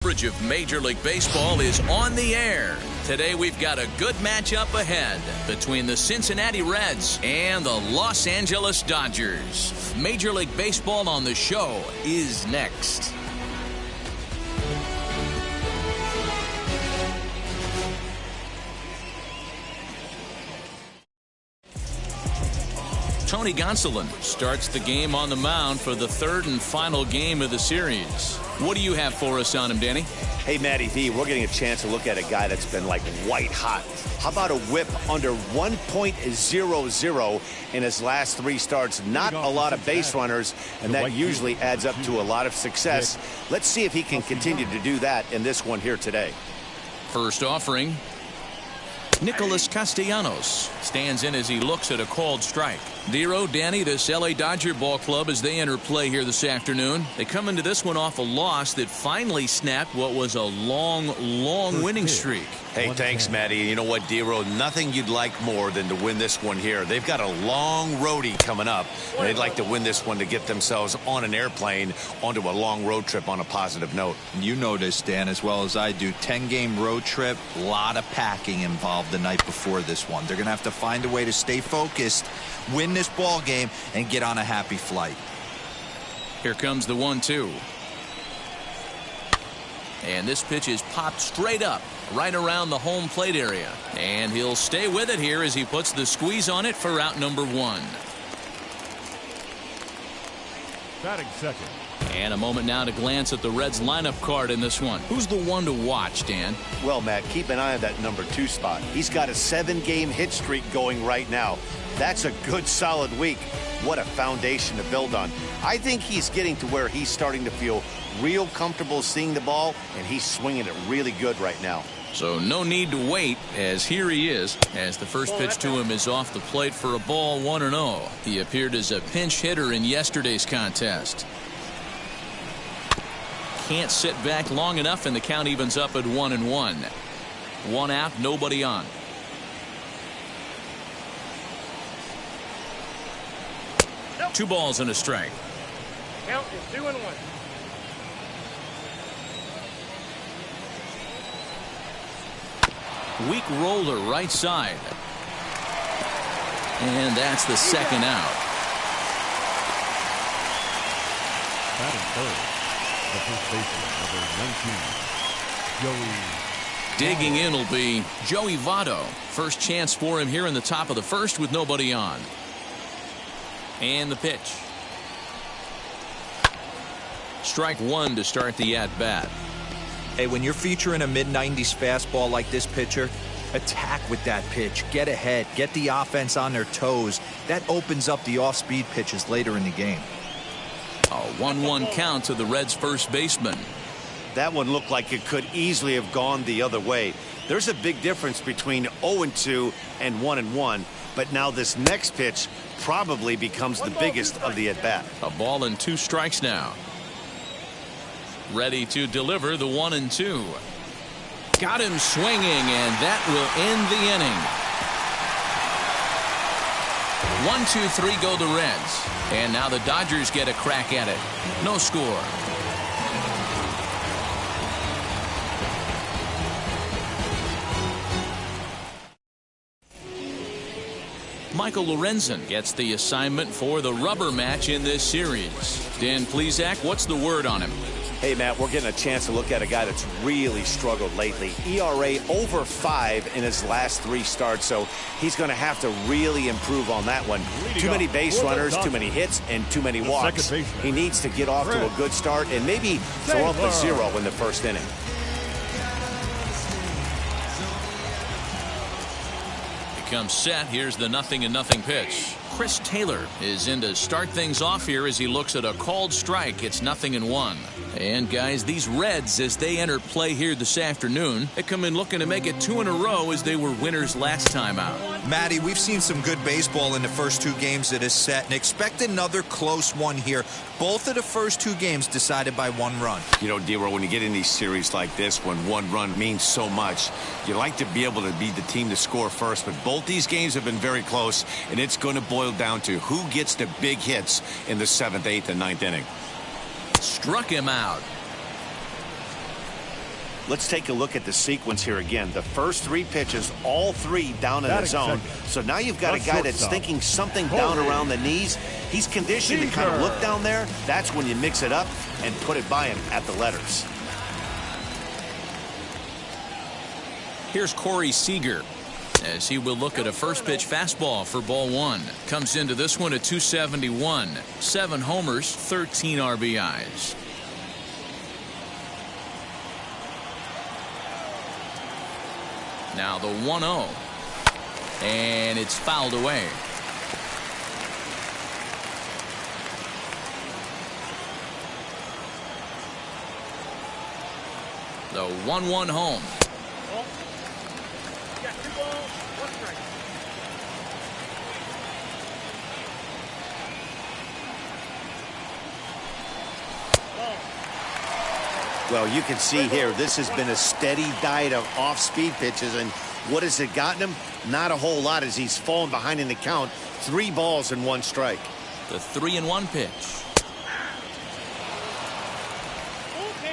coverage of Major League Baseball is on the air. Today we've got a good matchup ahead between the Cincinnati Reds and the Los Angeles Dodgers. Major League Baseball on the show is next. Tony Gonsolin starts the game on the mound for the third and final game of the series. What do you have for us on him, Danny? Hey, Matty V, we're getting a chance to look at a guy that's been like white hot. How about a whip under 1.00 in his last 3 starts? Not a lot of base runners, and that usually adds up to a lot of success. Let's see if he can continue to do that in this one here today. First offering. Nicholas Castellanos stands in as he looks at a called strike. Dero, Danny, this LA Dodger ball club as they enter play here this afternoon. They come into this one off a loss that finally snapped what was a long winning streak. Hey, thanks, Matty. You know what, Dero? Nothing you'd like more than to win this one here. They've got a long roadie coming up, and they'd like to win this one to get themselves on an airplane onto a long road trip on a positive note. You know this, Dan, as well as I do. 10-game road trip, a lot of packing involved the night before this one. They're going to have to find a way to stay focused, win this ball game, and get on a happy flight. Here comes the 1-2. And this pitch is popped straight up right around the home plate area. And he'll stay with it here as he puts the squeeze on it for out number 1. Batting second. And a moment now to glance at the Reds lineup card in this one. Who's the one to watch, Dan? Well, Matt, keep an eye on that number 2 spot. He's got a 7-game hit streak going right now. That's a good solid week. What a foundation to build on. I think he's getting to where he's starting to feel real comfortable seeing the ball, and he's swinging it really good right now. So no need to wait, as here he is, as the first pitch to him is off the plate for a ball, 1-0. He appeared as a pinch hitter in yesterday's contest. Can't sit back long enough, and the count evens up at 1-1. 1 out, nobody on. Nope. 2 balls and a strike. Count is 2-1. Weak roller right side. And that's the second out. Batting third, the first baseman, number 19, Joey. Digging in will be Joey Votto. First chance for him here in the top of the first with nobody on. And the pitch. Strike 1 to start the at-bat. Hey, when you're featuring a mid-90s fastball like this pitcher, attack with that pitch. Get ahead. Get the offense on their toes. That opens up the off-speed pitches later in the game. A 1-1 count to the Reds' first baseman. That one looked like it could easily have gone the other way. There's a big difference between 0-2 and 1-1, but now this next pitch probably becomes the biggest of the at-bat. A ball and 2 strikes now. Ready to deliver the 1-2. Got him swinging, and that will end the inning. 1-2-3 go the Reds. And now the Dodgers get a crack at it. No score. Michael Lorenzen gets the assignment for the rubber match in this series. Dan Plesac, what's the word on him? Hey, Matt, we're getting a chance to look at a guy that's really struggled lately. ERA over 5 in his last 3 starts, so he's going to have to really improve on that one. Too many base runners, too many hits, and too many walks. He needs to get off to a good start and maybe throw up a 0 in the first inning. Comes set. Here's the 0-0 pitch. Chris Taylor is in to start things off here as he looks at a called strike. It's 0-1. And guys, these Reds, as they enter play here this afternoon, they come in looking to make it 2 in a row as they were winners last time out. Matty, we've seen some good baseball in the first 2 games of this set, and expect another close one here. Both of the first 2 games decided by 1 run. You know, Dero, when you get in these series like this, when 1 run means so much, you like to be able to be the team to score first, but both these games have been very close, and it's going to boil down to who gets the big hits in the 7th, 8th, and 9th inning. Struck him out. Let's take a look at the sequence here again. The first 3 pitches, all 3 down in the zone. So now you've got a guy that's thinking something down around the knees. He's conditioned to kind of look down there. That's when you mix it up and put it by him at the letters. Here's Corey Seager as he will look at a first pitch fastball for ball 1. Comes into this one at 271. 7 homers, 13 RBIs. Now the 1-0. And it's fouled away. The 1-1 home. Well, you can see here, this has been a steady diet of off-speed pitches, and what has it gotten him? Not a whole lot as he's fallen behind in the count. 3 balls and 1 strike. The 3-1 pitch.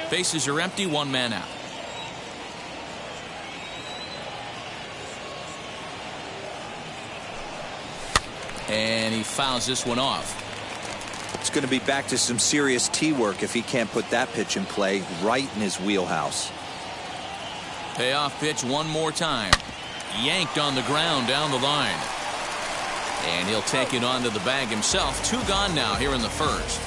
Bases are empty, 1 man out. And he fouls this one off. It's going to be back to some serious tee work if he can't put that pitch in play right in his wheelhouse. Payoff pitch one more time. Yanked on the ground down the line. And he'll take it onto the bag himself. 2 gone now here in the first.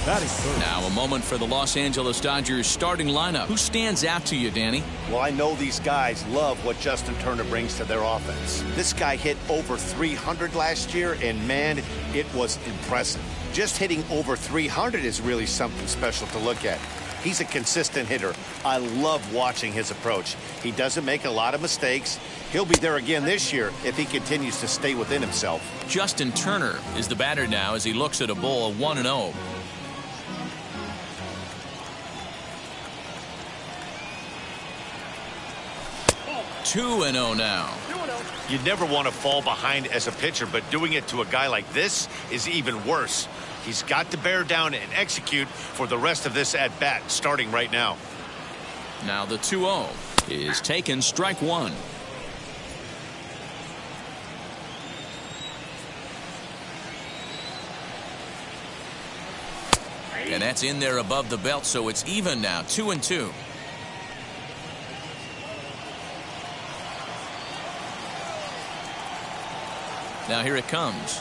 Now a moment for the Los Angeles Dodgers starting lineup. Who stands out to you, Danny? Well, I know these guys love what Justin Turner brings to their offense. This guy hit over 300 last year, and man, it was impressive. Just hitting over 300 is really something special to look at. He's a consistent hitter. I love watching his approach. He doesn't make a lot of mistakes. He'll be there again this year if he continues to stay within himself. Justin Turner is the batter now as he looks at a ball of 1-0. Two and 0 now. You never want to fall behind as a pitcher, but doing it to a guy like this is even worse. He's got to bear down and execute for the rest of this at bat, starting right now. Now the 2-0 is taken, strike 1. And that's in there above the belt, so it's even now, 2-2. Now here it comes.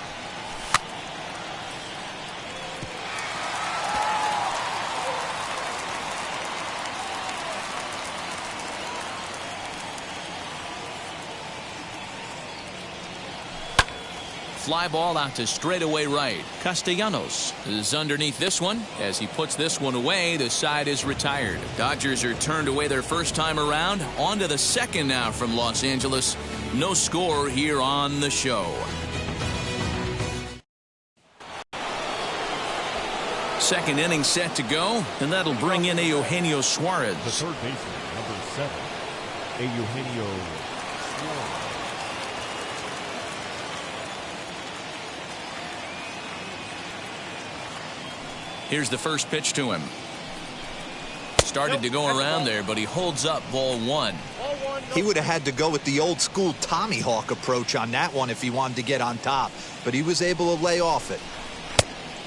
Fly ball out to straightaway right. Castellanos is underneath this one. As he puts this one away, the side is retired. Dodgers are turned away their first time around. On to the second now from Los Angeles. No score here on the show. Second inning set to go, and that'll bring in Eugenio Suarez. The third baseman, number 7, Eugenio Suarez. Here's the first pitch to him. Started to go around there, but he holds up ball 1. He would have had to go with the old school Tommy Hawk approach on that one if he wanted to get on top, but he was able to lay off it.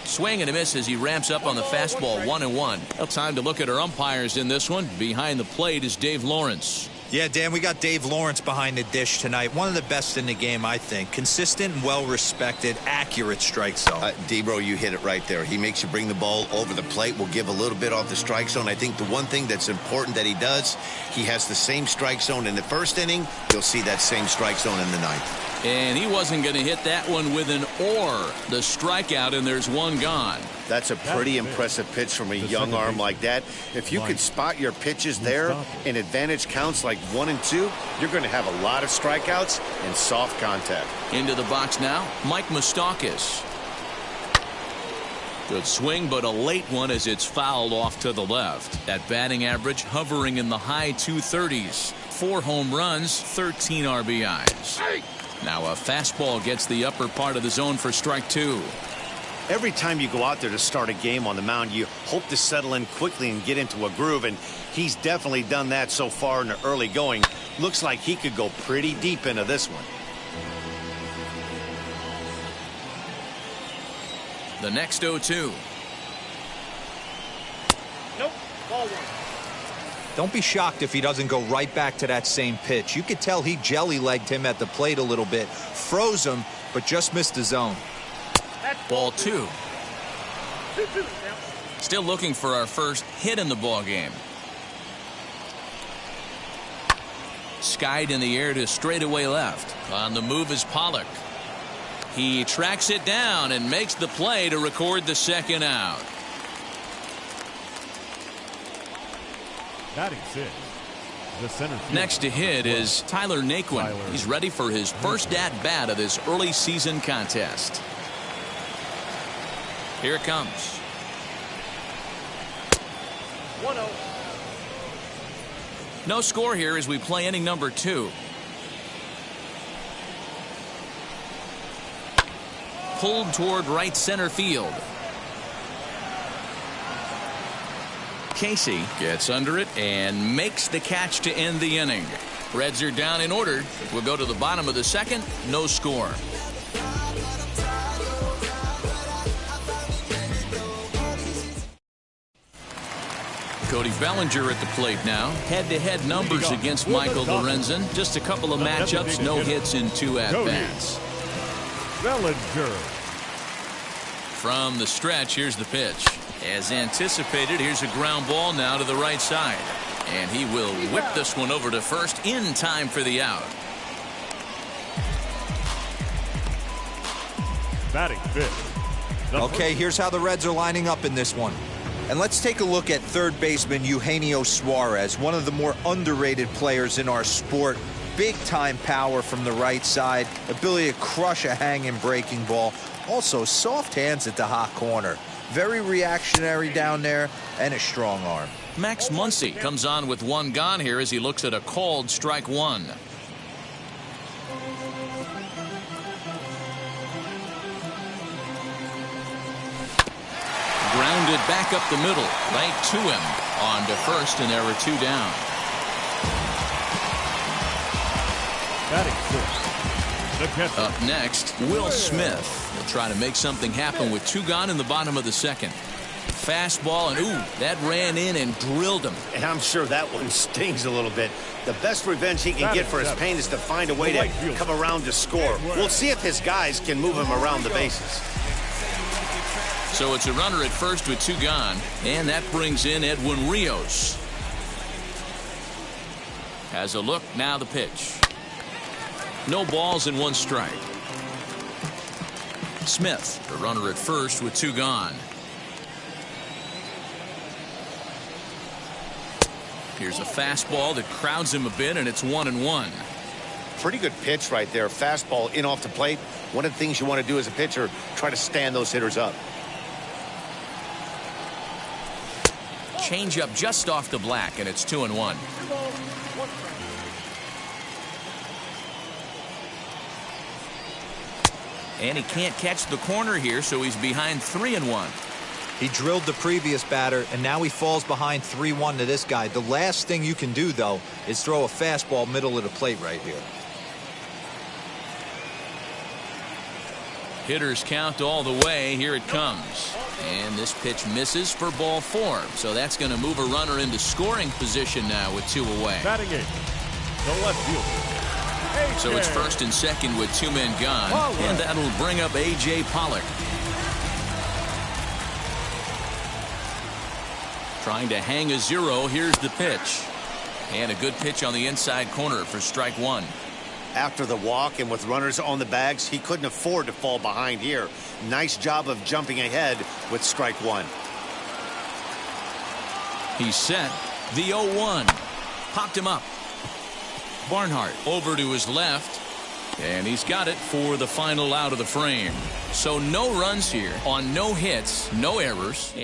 Swing and a miss as he ramps up on the fastball, 1-1. Well, time to look at our umpires in this one. Behind the plate is Dave Lawrence. Yeah, Dan, we got Dave Lawrence behind the dish tonight. One of the best in the game, I think. Consistent and well-respected, accurate strike zone. D-Bro, you hit it right there. He makes you bring the ball over the plate. Will give a little bit off the strike zone. I think the one thing that's important that he does, he has the same strike zone in the first inning. You'll see that same strike zone in the ninth. And he wasn't going to hit that one with an or. The strikeout, and there's one gone. That's a pretty impressive pitch from a young arm like that. If you can spot your pitches there in advantage counts like 1 and 2, you're going to have a lot of strikeouts and soft contact. Into the box now, Mike Moustakas. Good swing, but a late one as it's fouled off to the left. That batting average hovering in the high 230s. 4 home runs, 13 RBIs. Now a fastball gets the upper part of the zone for strike 2. Every time you go out there to start a game on the mound, you hope to settle in quickly and get into a groove, and he's definitely done that so far in the early going. Looks like he could go pretty deep into this one. The next 0-2. Nope, ball one. Don't be shocked if he doesn't go right back to that same pitch. You could tell he jelly-legged him at the plate a little bit, froze him, but just missed the zone. Ball 2. Still looking for our first hit in the ball game. Skied in the air to straightaway left. On the move is Pollock. He tracks it down and makes the play to record the second out. Batting six, the center field. Next to hit is Tyler Naquin. He's ready for his first at-bat of this early season contest. Here it comes. 1-0. No score here as we play inning number 2. Pulled toward right center field. Casey gets under it and makes the catch to end the inning. Reds are down in order. We'll go to the bottom of the second. No score. Cody Bellinger at the plate now. Head-to-head numbers against Michael Lorenzen. Just a couple of matchups, no hits in 2 at-bats. Bellinger. From the stretch, here's the pitch. As anticipated, here's a ground ball now to the right side. And he will whip this one over to first in time for the out. Batting fifth. Okay, here's how the Reds are lining up in this one. And let's take a look at third baseman Eugenio Suarez, one of the more underrated players in our sport. Big-time power from the right side, ability to crush a hanging breaking ball. Also, soft hands at the hot corner. Very reactionary down there and a strong arm. Max Muncy comes on with 1 gone here as he looks at a called strike 1. Grounded back up the middle, right to him. On to first, and there are 2 down. Batting sixth, the catcher. Up next, Will Smith. He'll try to make something happen with 2 gone in the bottom of the second. Fastball, and ooh, that ran in and drilled him. And I'm sure that one stings a little bit. The best revenge he can get for his pain is to find a way to come around to score. We'll see if his guys can move him around the bases. So it's a runner at first with 2 gone, and that brings in Edwin Rios. Has a look, now the pitch. No balls and 1 strike. Smith, the runner at first with 2 gone. Here's a fastball that crowds him a bit, and it's 1-1. Pretty good pitch right there. Fastball in off the plate. One of the things you want to do as a pitcher, try to stand those hitters up. Change up just off the black, and it's 2-1. And he can't catch the corner here, so he's behind 3-1. He drilled the previous batter, and now he falls behind 3-1 to this guy. The last thing you can do, though, is throw a fastball middle of the plate right here. Hitters count all the way. Here it comes. And this pitch misses for ball 4. So that's going to move a runner into scoring position now with 2 away. Batting eighth, the left fielder. So it's first and second with 2 men gone. And that'll bring up A.J. Pollock. Trying to hang a 0. Here's the pitch. And a good pitch on the inside corner for strike 1. After the walk and with runners on the bags, he couldn't afford to fall behind here. Nice job of jumping ahead with strike 1. He's set. The 0-1. Popped him up. Barnhart over to his left. And he's got it for the final out of the frame. So no runs here on no hits, no errors.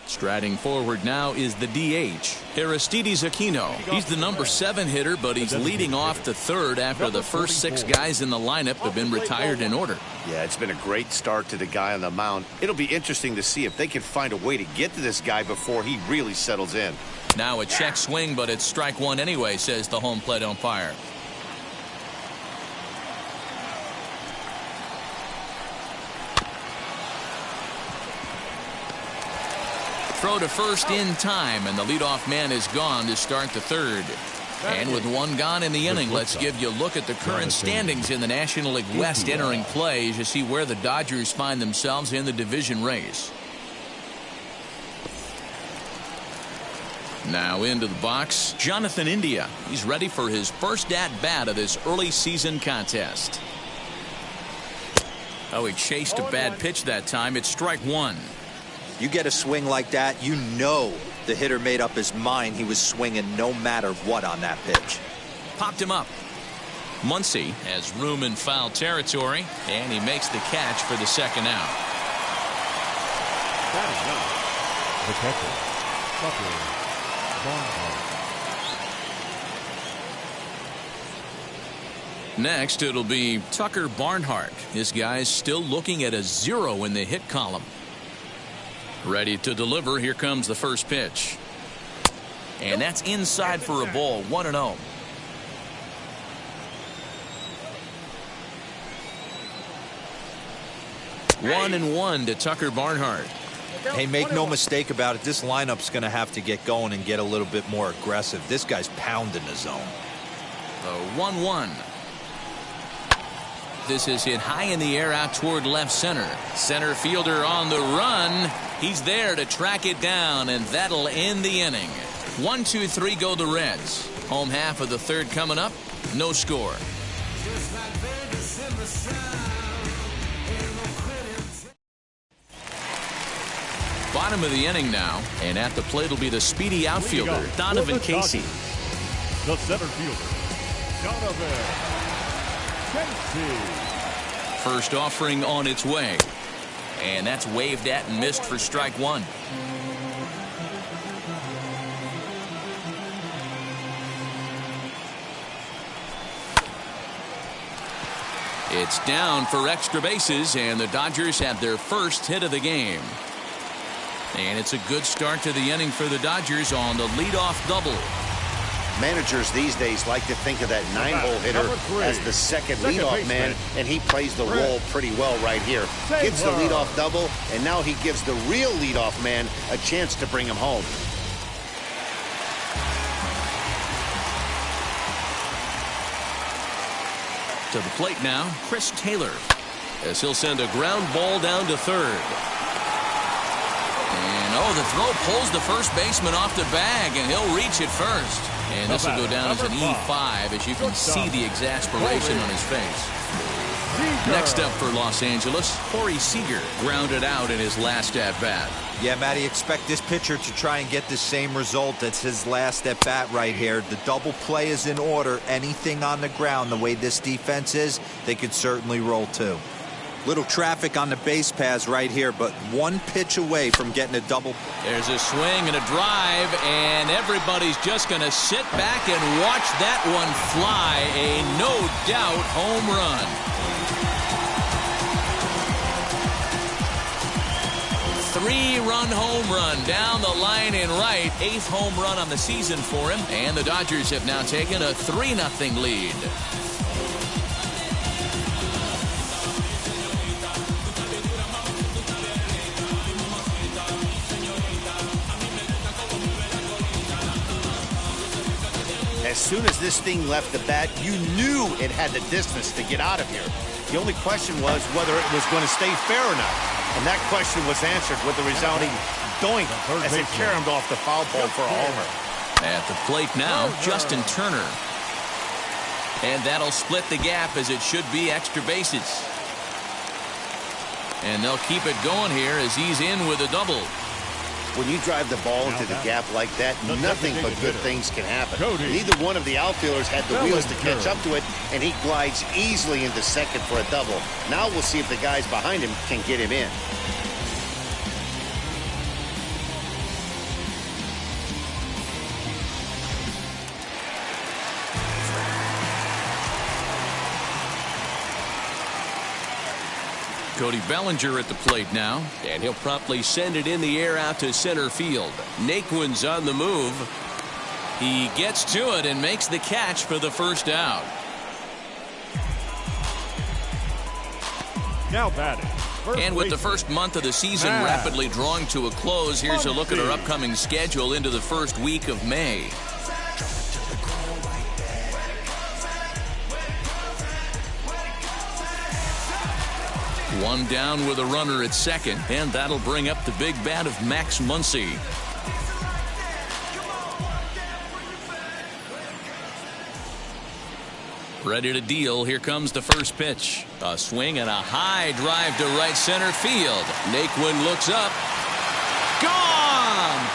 Striding forward now is the DH, Aristides Aquino. He's the number 7 hitter, but he's leading off the third after the first 6 guys in the lineup have been retired in order. Yeah, it's been a great start to the guy on the mound. It'll be interesting to see if they can find a way to get to this guy before he really settles in. Now a check swing, but it's strike one anyway, says the home plate umpire. Throw to first in time, and the leadoff man is gone to start the third. And with one gone in the inning, let's give you a look at the current standings in the National League West entering play as you see where the Dodgers find themselves in the division race. Now into the box, Jonathan India. He's ready for his first at-bat of this early season contest. Oh, he chased a bad pitch that time. It's strike one. You get a swing like that, you know the hitter made up his mind he was swinging no matter what on that pitch. Popped him up. Muncy has room in foul territory, and he makes the catch for the second out. The catcher, Tucker Barnhart. Next, it'll be Tucker Barnhart. This guy's still looking at a 0 in the hit column. Ready to deliver. Here comes the first pitch. And that's inside for a ball. 1-0. One and one to Tucker Barnhart. Hey, make no mistake about it. This lineup's going to have to get going and get a little bit more aggressive. This guy's pounding the zone. The 1-1. This is hit high in the air out toward left center. Center fielder on the run. He's there to track it down, and that'll end the inning. 1-2-3 go the Reds. Home half of the third coming up. No score. Bottom of the inning now, and at the plate will be the speedy outfielder, Donovan Casey. The center fielder, Donovan Casey. First offering on its way. And that's waved at and missed for strike one. It's down for extra bases, and the Dodgers have their first hit of the game. And it's a good start to the inning for the Dodgers on the leadoff double. Managers these days like to think of that 9-hole hitter as the second leadoff man, and he plays the role pretty well right here. Gets the leadoff double, and now he gives the real leadoff man a chance to bring him home. To the plate now, Chris Taylor, as he'll send a ground ball down to third. And oh, the throw pulls the first baseman off the bag, and he'll reach it first. And this will go down as an E5, as you can see the exasperation on his face. Next up for Los Angeles, Corey Seager grounded out in his last at-bat. Yeah, Matty, expect this pitcher to try and get the same result. That's his last at-bat right here. The double play is in order. Anything on the ground, the way this defense is, they could certainly roll too. Little traffic on the base paths right here, but one pitch away from getting a double. There's a swing and a drive, and everybody's just going to sit back and watch that one fly. A no-doubt home run. Three-run home run down the line in right. 8th home run on the season for him, and the Dodgers have now taken a 3-0 lead. As soon as this thing left the bat, you knew it had the distance to get out of here. The only question was whether it was going to stay fair or not. And that question was answered with a resounding doink as it caromed off the foul pole for a homer. At the plate now, Justin Turner. And that'll split the gap, as it should be extra bases. And they'll keep it going here as he's in with a double. When you drive the ball into the gap like that, nothing but good things can happen. Neither one of the outfielders had the wheels to catch up to it, and he glides easily into second for a double. Now we'll see if the guys behind him can get him in. Cody Bellinger at the plate now. And he'll promptly send it in the air out to center field. Naquin's on the move. He gets to it and makes the catch for the first out. Now batting. And with the first month of the season rapidly drawing to a close, here's a look at our upcoming schedule into the first week of May. One down with a runner at second, and that'll bring up the big bat of Max Muncy. Ready to deal. Here comes the first pitch. A swing and a high drive to right center field. Naquin looks up. Gone!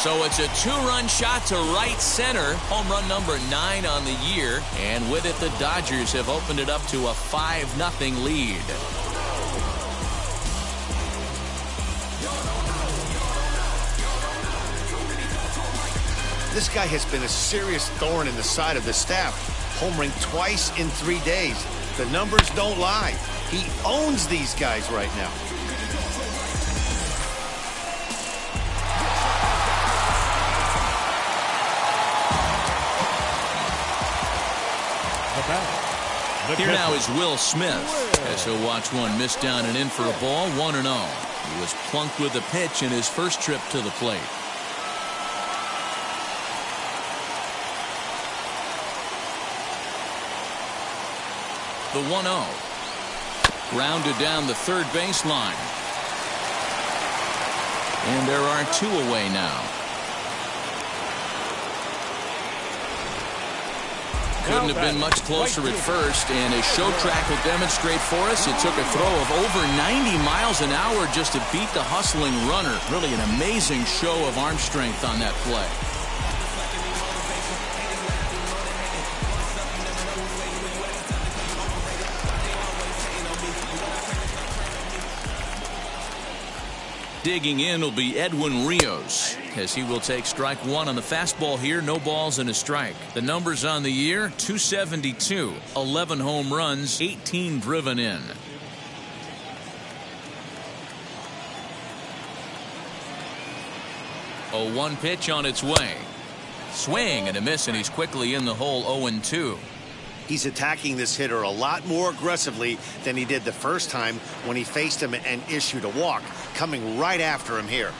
So it's a two-run shot to right center. Home run number 9 on the year. And with it, the Dodgers have opened it up to a 5-0 lead. This guy has been a serious thorn in the side of the staff. Homering twice in 3 days. The numbers don't lie. He owns these guys right now. Here now is Will Smith, as he'll watch one miss down and in for a ball, 1-0. He was plunked with the pitch in his first trip to the plate. The 1-0. Grounded down the third baseline. And there are 2 away now. Couldn't have been much closer at first, and as show track will demonstrate for us, it took a throw of over 90 miles an hour just to beat the hustling runner. Really an amazing show of arm strength on that play. Digging in will be Edwin Rios, as he will take strike 1 on the fastball here. No balls and a strike. The numbers on the year: 272, 11 home runs, 18 driven in. A 1 pitch on its way. Swing and a miss, and he's quickly in the hole. 0-2. He's attacking this hitter a lot more aggressively than he did the first time when he faced him and issued a walk. Coming right after him here.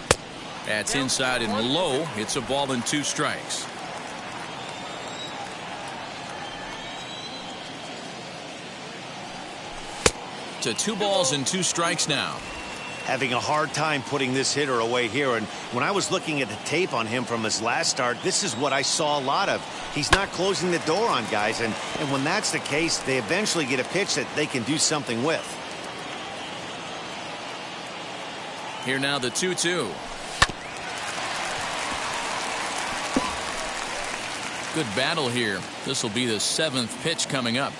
That's inside and low. It's a ball and 2 strikes. To 2 balls and 2 strikes now. Having a hard time putting this hitter away here, and when I was looking at the tape on him from his last start, this is what I saw a lot of. He's not closing the door on guys, and when that's the case, they eventually get a pitch that they can do something with. Here now the 2-2. Good battle here. This will be the 7th pitch coming up.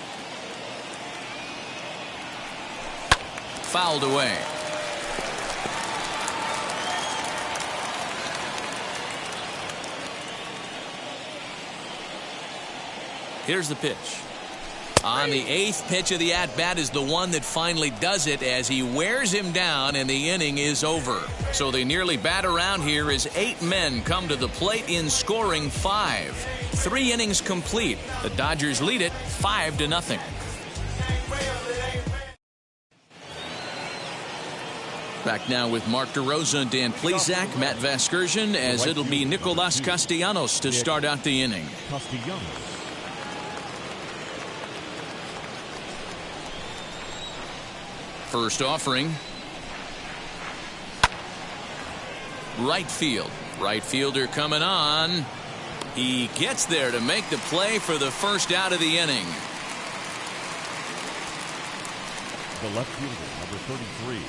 Fouled away. Here's the pitch. On the 8th pitch of the at-bat is the one that finally does it, as he wears him down and the inning is over. So they nearly bat around here as 8 men come to the plate in scoring 5. 3 innings complete. The Dodgers lead it 5-0. Back now with Mark DeRosa, Dan Plesac, Matt Vasgersian, as it'll be Nicolas Castellanos to start out the inning. First offering. Right field. Right fielder coming on. He gets there to make the play for the first out of the inning. The left fielder, number 33,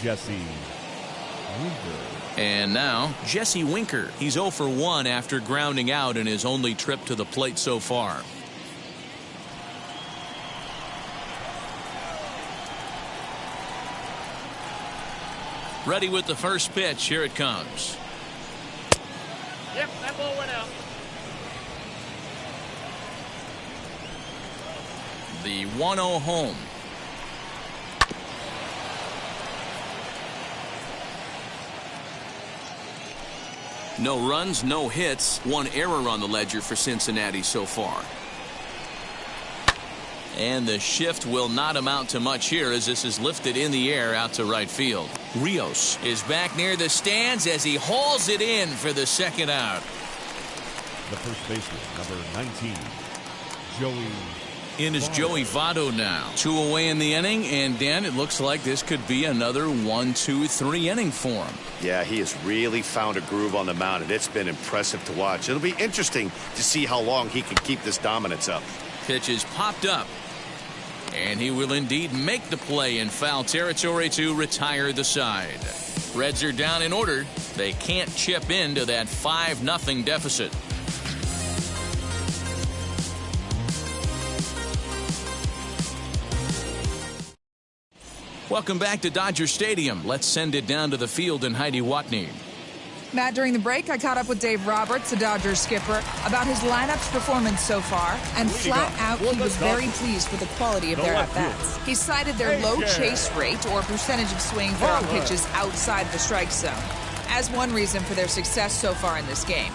Jesse Winker. And now Jesse Winker. He's 0 for 1 after grounding out in his only trip to the plate so far. Ready with the first pitch. Here it comes. Yep, that ball went out. The 1-0 home. No runs, no hits, one error on the ledger for Cincinnati so far. And the shift will not amount to much here as this is lifted in the air out to right field. Rios is back near the stands as he hauls it in for the second out. The first baseman, number 19, Joey. In is Joey Votto now. 2 away in the inning, and Dan, it looks like this could be another 1-2-3 inning for him. Yeah, he has really found a groove on the mound, and it's been impressive to watch. It'll be interesting to see how long he can keep this dominance up. Pitch is popped up, and he will indeed make the play in foul territory to retire the side. Reds are down in order. They can't chip into that 5-0 deficit. Welcome back to Dodger Stadium. Let's send it down to the field in Heidi Watney. Matt, during the break, I caught up with Dave Roberts, the Dodgers skipper, about his lineup's performance so far, and flat out, he was very pleased with the quality of their at-bats. He cited their low chase rate, or percentage of swings that are on pitches outside the strike zone, as one reason for their success so far in this game.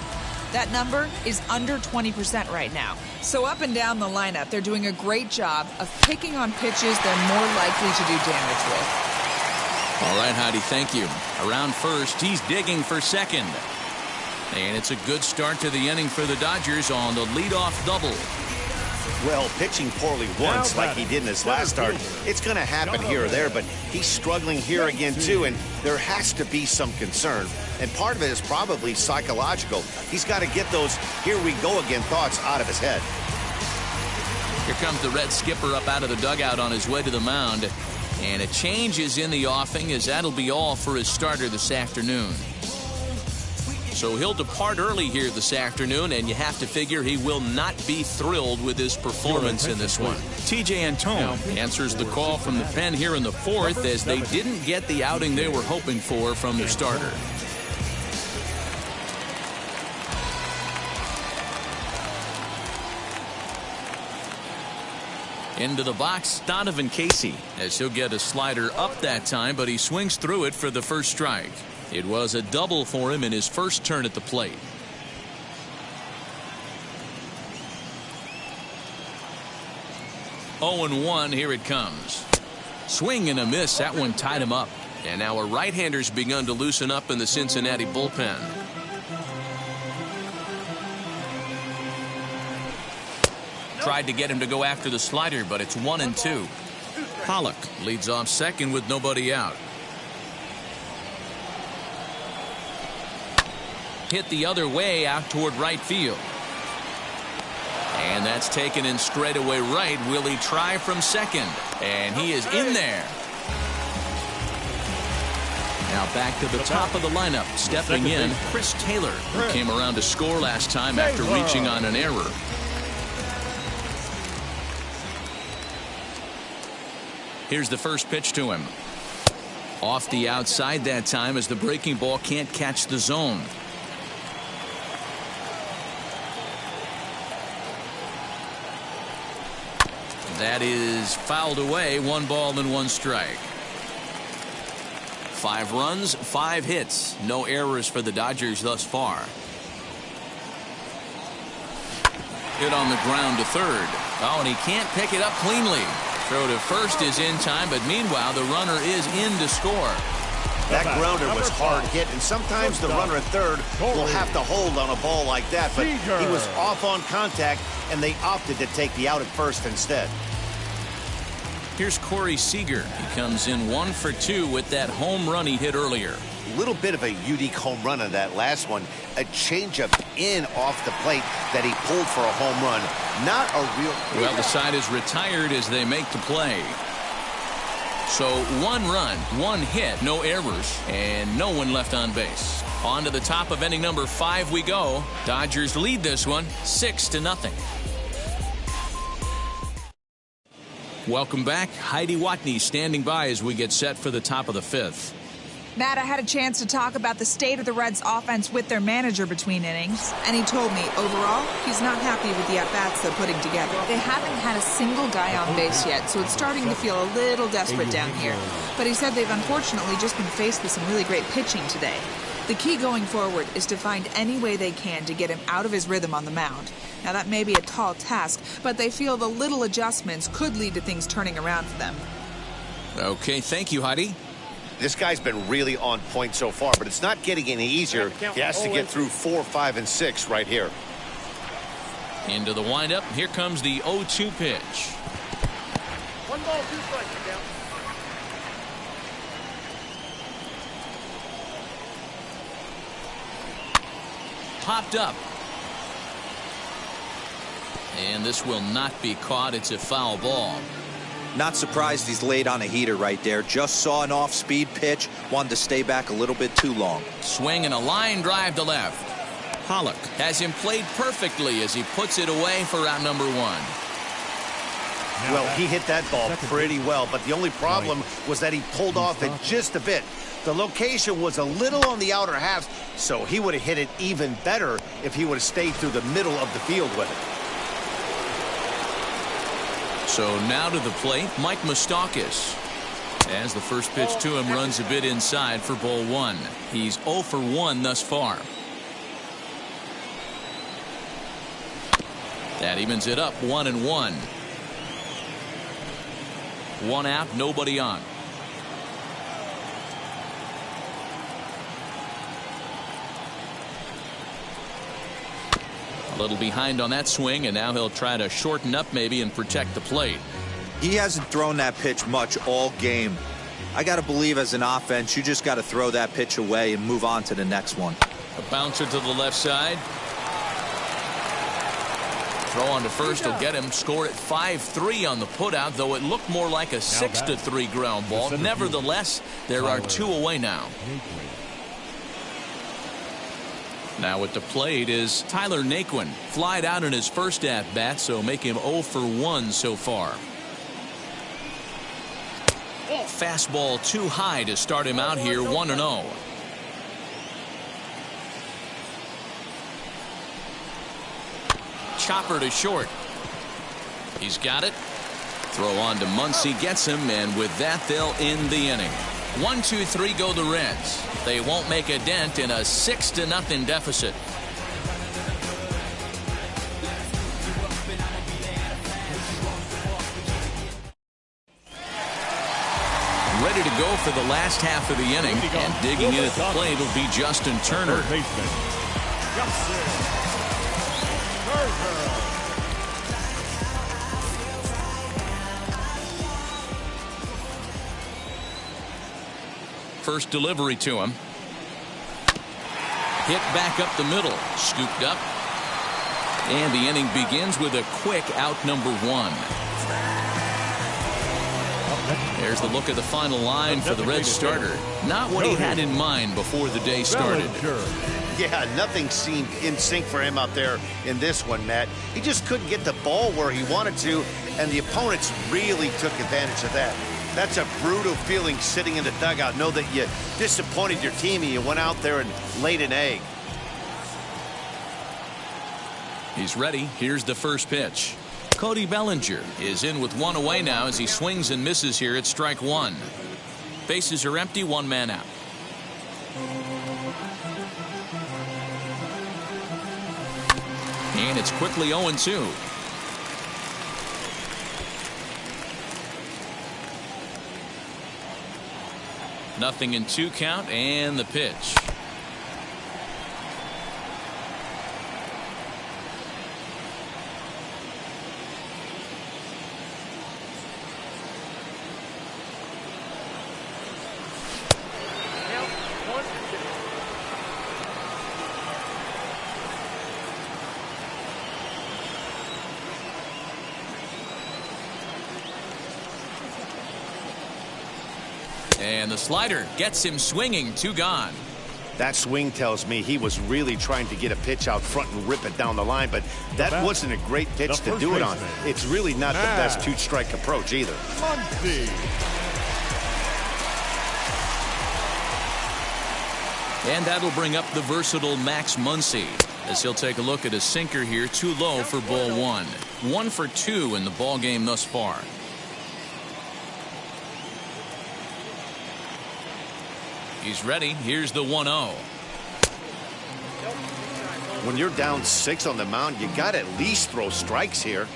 That number is under 20% right now. So up and down the lineup, they're doing a great job of picking on pitches they're more likely to do damage with. All right, Heidi, thank you. Around first, he's digging for second. And it's a good start to the inning for the Dodgers on the leadoff double. Well, pitching poorly once like he did in his last start, it's going to happen here or there, but he's struggling here again too, and there has to be some concern. And part of it is probably psychological. He's got to get those here we go again thoughts out of his head. Here comes the Red skipper up out of the dugout on his way to the mound. And a change is in the offing as that'll be all for his starter this afternoon. So he'll depart early here this afternoon, and you have to figure he will not be thrilled with his performance in this one. TJ Antone answers the call from the pen here in the fourth as they didn't get the outing they were hoping for from the starter. Into the box, Donovan Casey, as he'll get a slider up that time, but he swings through it for the first strike. It was a double for him in his first turn at the plate. 0-1, here it comes. Swing and a miss, that one tied him up. And now a right-hander's begun to loosen up in the Cincinnati bullpen. Tried to get him to go after the slider, but it's 1-2. Pollock leads off second with nobody out. Hit the other way out toward right field. And that's taken in straightaway right. Will he try from second? And he is in there. Now back to the top of the lineup. Stepping in, Chris Taylor, who came around to score last time after reaching on an error. Here's the first pitch to him. Off the outside that time as the breaking ball can't catch the zone. That is fouled away. 1 ball and 1 strike. 5 runs, 5 hits. No errors for the Dodgers thus far. Hit on the ground to third. Oh, and he can't pick it up cleanly. Throw to first is in time, but meanwhile the runner is in to score. That grounder was hard hit, and sometimes the runner at third will have to hold on a ball like that, but he was off on contact, and they opted to take the out at first instead. Here's Corey Seager. He comes in 1 for 2 with that home run he hit earlier. A little bit of a unique home run on that last one. A changeup in off the plate that he pulled for a home run. Not a real... Well, the side is retired as they make the play. So 1 run, 1 hit, no errors, and no one left on base. On to the top of inning number 5 we go. Dodgers lead this one 6-0. Welcome back. Heidi Watney standing by as we get set for the top of the 5th. Matt, I had a chance to talk about the state of the Reds' offense with their manager between innings, and he told me, overall, he's not happy with the at-bats they're putting together. They haven't had a single guy on base yet, so it's starting to feel a little desperate down here. But he said they've unfortunately just been faced with some really great pitching today. The key going forward is to find any way they can to get him out of his rhythm on the mound. Now, that may be a tall task, but they feel the little adjustments could lead to things turning around for them. Okay, thank you, Heidi. This guy's been really on point so far, but it's not getting any easier. He has to get through 4, 5, and 6 right here. Into the windup. Here comes the 0-2 pitch. 1 ball, 2 strikes, count. Popped up. And this will not be caught. It's a foul ball. Not surprised he's laid on a heater right there. Just saw an off-speed pitch. Wanted to stay back a little bit too long. Swing and a line drive to left. Pollock has him played perfectly as he puts it away for out number 1. Well, he hit that ball pretty well, but the only problem was that he pulled off it just a bit. The location was a little on the outer half, so he would have hit it even better if he would have stayed through the middle of the field with it. So now to the plate, Mike Moustakas. As the first pitch to him runs a bit inside for ball 1. He's 0 for 1 thus far. That evens it up 1-1. 1 out, nobody on. A little behind on that swing, and now he'll try to shorten up maybe and protect the plate. He hasn't thrown that pitch much all game. I got to believe as an offense, you just got to throw that pitch away and move on to the next one. A bouncer to the left side. Throw on to first will get him. Score at 5-3 on the putout, though it looked more like a 6-3 ground ball. Nevertheless, there are 2 away now. Now at the plate is Tyler Naquin. Flied out in his first at-bat, so make him 0 for 1 so far. Fastball too high to start him out here, 1-0. Chopper to short. He's got it. Throw on to Muncy, gets him, and with that they'll end the inning. 1-2-3 go the Reds. They won't make a dent in a 6-0 deficit. Ready to go for the last half of the inning, and digging in at the plate will be Justin Turner. First delivery to him. Hit back up the middle. Scooped up. And the inning begins with a quick out number 1. There's the look at the final line for the Reds starter. Not what he had in mind before the day started. Yeah, nothing seemed in sync for him out there in this one, Matt. He just couldn't get the ball where he wanted to, and the opponents really took advantage of that. That's a brutal feeling sitting in the dugout. Know that you disappointed your team and you went out there and laid an egg. He's ready. Here's the first pitch. Cody Bellinger is in with 1 away now as he swings and misses here at strike 1. Bases are empty, 1 man out. And it's quickly 0-2. Nothing in 2 count, and the pitch. And the slider gets him swinging, 2 gone. That swing tells me he was really trying to get a pitch out front and rip it down the line, but that wasn't a great pitch to do it on. It's really not the best 2-strike approach either. And that'll bring up the versatile Max Muncy, as he'll take a look at a sinker here, too low for ball one. 1 for 2 in the ball game thus far. He's ready. Here's the 1-0. When you're down 6 on the mound, you got to at least throw strikes here.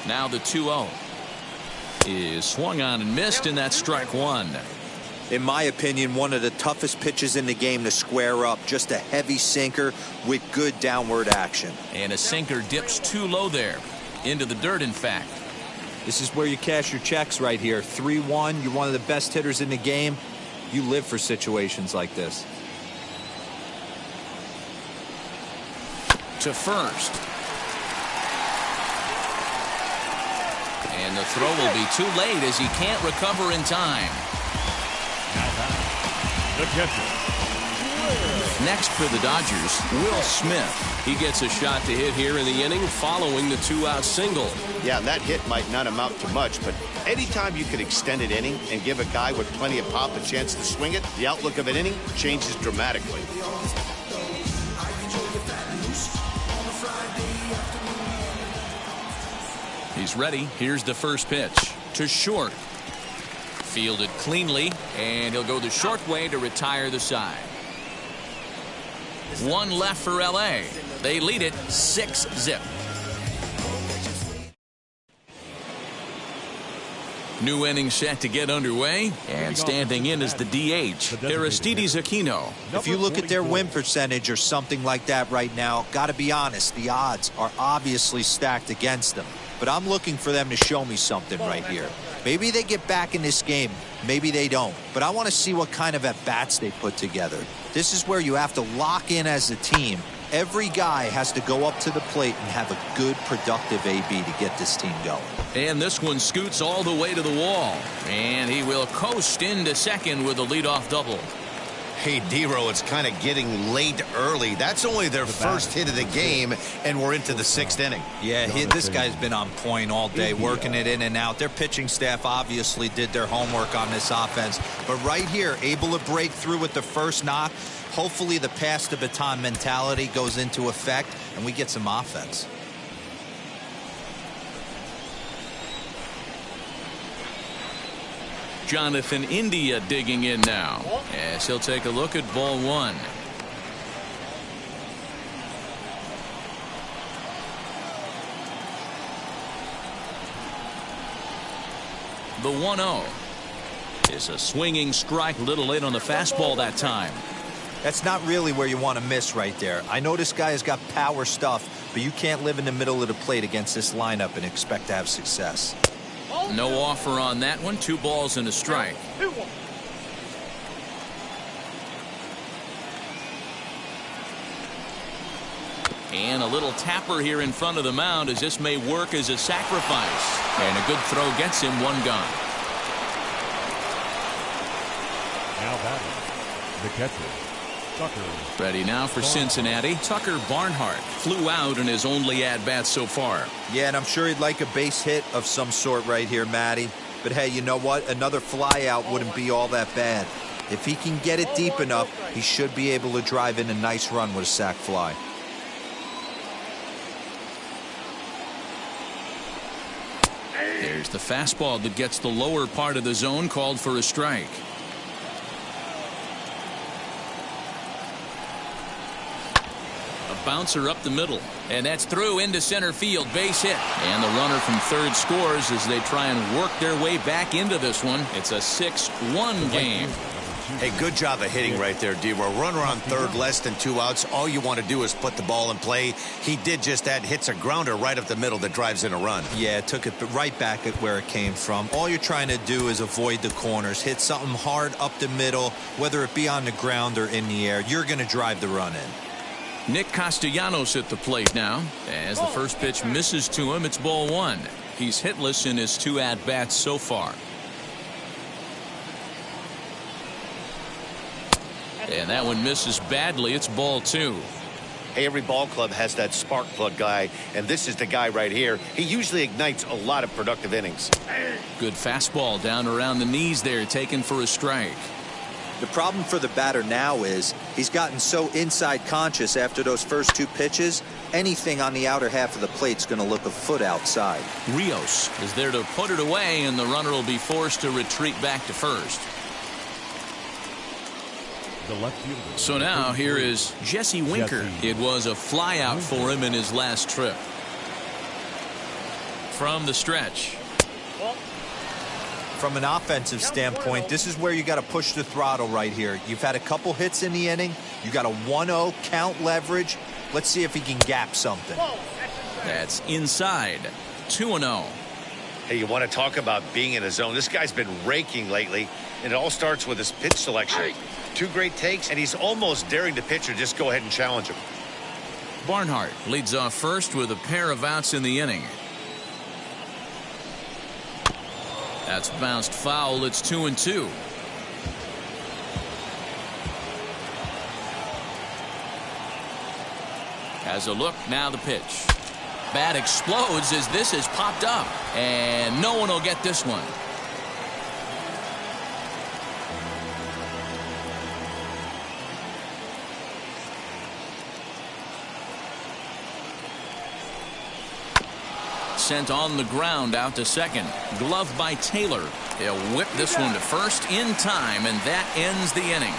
Now the 2-0 is swung on and missed, and that's strike one. In my opinion, one of the toughest pitches in the game to square up. Just a heavy sinker with good downward action. And a sinker dips too low there. Into the dirt, in fact. This is where you cash your checks right here. 3-1. You're one of the best hitters in the game. You live for situations like this. To first. And the throw will be too late as he can't recover in time. The catcher. Next for the Dodgers, Will Smith. He gets a shot to hit here in the inning following the 2-out single. Yeah, that hit might not amount to much, but anytime you can extend an inning and give a guy with plenty of pop a chance to swing it, the outlook of an inning changes dramatically. He's ready. Here's the first pitch. To short. Fielded cleanly, and he'll go the short way to retire the side. 1 left for L.A. They lead it 6-0. New inning set to get underway, and standing in is the DH, Aristides Aquino. If you look at their win percentage or something like that right now, got to be honest, the odds are obviously stacked against them. But I'm looking for them to show me something right here. Maybe they get back in this game. Maybe they don't. But I want to see what kind of at-bats they put together. This is where you have to lock in as a team. Every guy has to go up to the plate and have a good, productive AB to get this team going. And this one scoots all the way to the wall. And he will coast into second with a leadoff double. Hey, D-Row, it's kind of getting late early. That's only their first hit of the game, and we're into the 6th inning. Yeah, this guy's been on point all day, working it in and out. Their pitching staff obviously did their homework on this offense. But right here, able to break through with the first knock. Hopefully the pass the baton mentality goes into effect, and we get some offense. Jonathan India digging in now, as he'll take a look at ball one. The 1-0 is a swinging strike, a little late on the fastball that time. That's not really where you want to miss right there. I know this guy has got power stuff, but you can't live in the middle of the plate against this lineup and expect to have success. No offer on that one. 2 balls and a strike. And a little tapper here in front of the mound, as this may work as a sacrifice. And a good throw gets him 1 gone. Now batting, the catcher, Tucker. Ready now for Cincinnati. Tucker Barnhart flew out in his only at-bat so far. Yeah, and I'm sure he'd like a base hit of some sort right here, Matty. But hey, you know what? Another fly out wouldn't be all that bad. If he can get it deep enough, he should be able to drive in a nice run with a sac fly. There's the fastball that gets the lower part of the zone, called for a strike. A bouncer up the middle, and that's through into center field, base hit. And the runner from third scores as they try and work their way back into this one. It's a 6-1 game. Hey, good job of hitting right there, D-Row. Runner on third, less than 2 outs. All you want to do is put the ball in play. He did just that. Hits a grounder right up the middle that drives in a run. Yeah, it took it right back at where it came from. All you're trying to do is avoid the corners. Hit something hard up the middle, whether it be on the ground or in the air. You're going to drive the run in. Nick Castellanos at the plate now. As the first pitch misses to him, it's ball 1. He's hitless in his 2 at-bats so far. And that one misses badly. It's ball 2. Hey, every ball club has that spark plug guy, and this is the guy right here. He usually ignites a lot of productive innings. Good fastball down around the knees there, taken for a strike. The problem for the batter now is he's gotten so inside conscious after those first 2 pitches, anything on the outer half of the plate's going to look a foot outside. Rios is there to put it away, and the runner will be forced to retreat back to first. The left fielder. So now here is Jesse Winker. It was a flyout for him in his last trip. From the stretch. From an offensive standpoint, this is where you got to push the throttle right here. You've had a couple hits in the inning. You got a 1-0 count leverage. Let's see if he can gap something. That's inside. 2-0. Hey, you want to talk about being in a zone? This guy's been raking lately, and it all starts with his pitch selection. 2 great takes, and he's almost daring the pitcher just go ahead and challenge him. Barnhart leads off first with a pair of outs in the inning. That's bounced foul. It's 2-2. Has a look. Now the pitch. Bat explodes as this is popped up, and no one will get this one. Sent on the ground out to second. Glove by Taylor. He'll whip this one to first in time, and that ends the inning.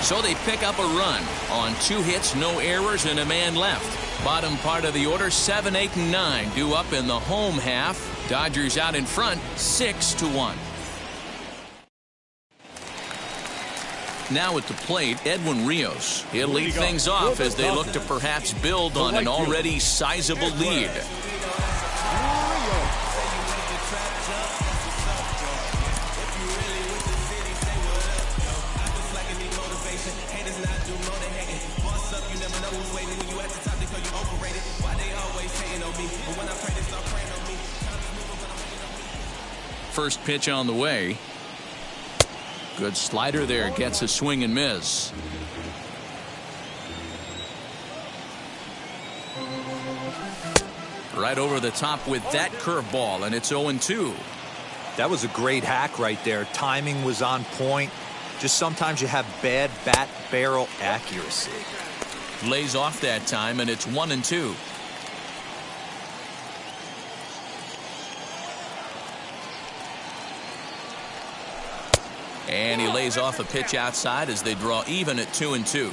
So they pick up a run on 2 hits, no errors, and a man left. Bottom part of the order, 7, 8, and 9 due up in the home half. Dodgers out in front, 6-1. Now at the plate, Edwin Rios. He'll lead things off as they look to perhaps build on an already sizable lead. First pitch on the way. Good slider there, gets a swing and miss. Right over the top with that curveball, and it's 0-2. That was a great hack right there. Timing was on point. Just sometimes you have bad bat barrel accuracy. Lays off that time, and it's 1-2. And he lays off a pitch outside as they draw even at 2-2.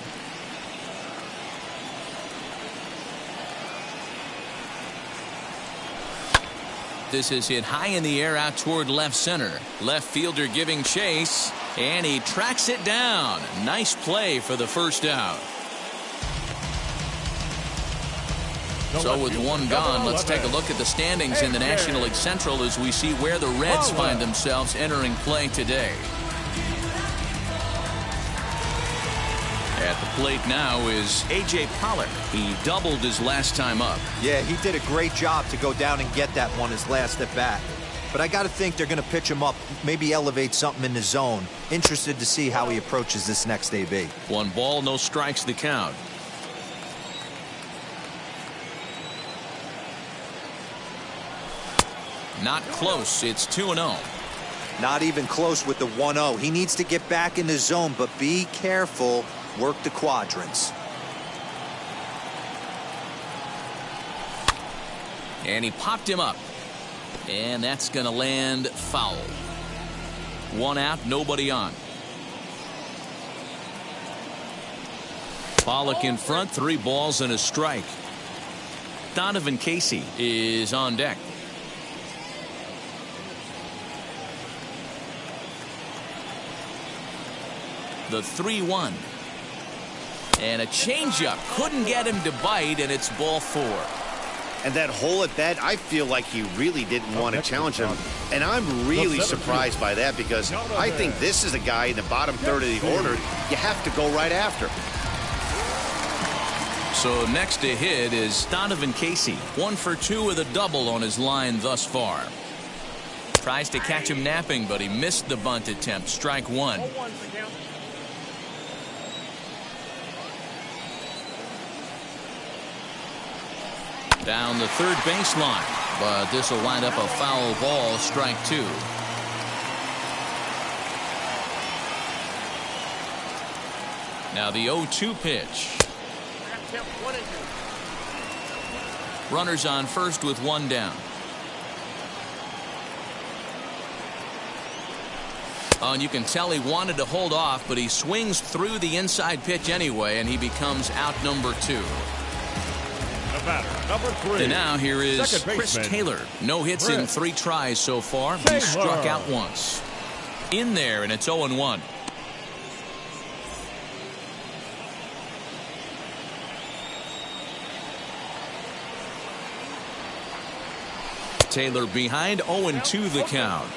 This is hit high in the air out toward left center. Left fielder giving chase, and he tracks it down. Nice play for the first out. So with one gone, let's take a look at the standings in the National League Central as we see where the Reds find themselves entering play today. At the plate now is A.J. Pollock. He doubled his last time up. Yeah, he did a great job to go down and get that one his last at bat. But I got to think they're going to pitch him up, maybe elevate something in the zone. Interested to see how he approaches this next AB. 1 ball, no strikes the count. Not close. It's 2-0. Not even close with the 1-0. He needs to get back in the zone, but be careful. Work the quadrants. And he popped him up. And that's going to land foul. 1 out, nobody on. Pollock in front, 3 balls and a strike. Donovan Casey is on deck. The 3-1. And a changeup couldn't get him to bite, and it's ball 4. And that hole at bat, I feel like he really didn't want to challenge him. And I'm really surprised by that because I think this is a guy in the bottom third of the order you have to go right after. So next to hit is Donovan Casey. 1 for 2 with a double on his line thus far. Tries to catch him napping, but he missed the bunt attempt. Strike 1. Down the third baseline, but this will wind up a foul ball, strike 2. Now the 0-2 pitch. Runners on first with 1 down. Oh, and you can tell he wanted to hold off, but he swings through the inside pitch anyway, and he becomes out number 2. The batter, number 3. And now here is Chris Taylor. No hits in 3 tries so far. He struck out once. In there, and it's 0-1. Taylor behind, 0-2 the count.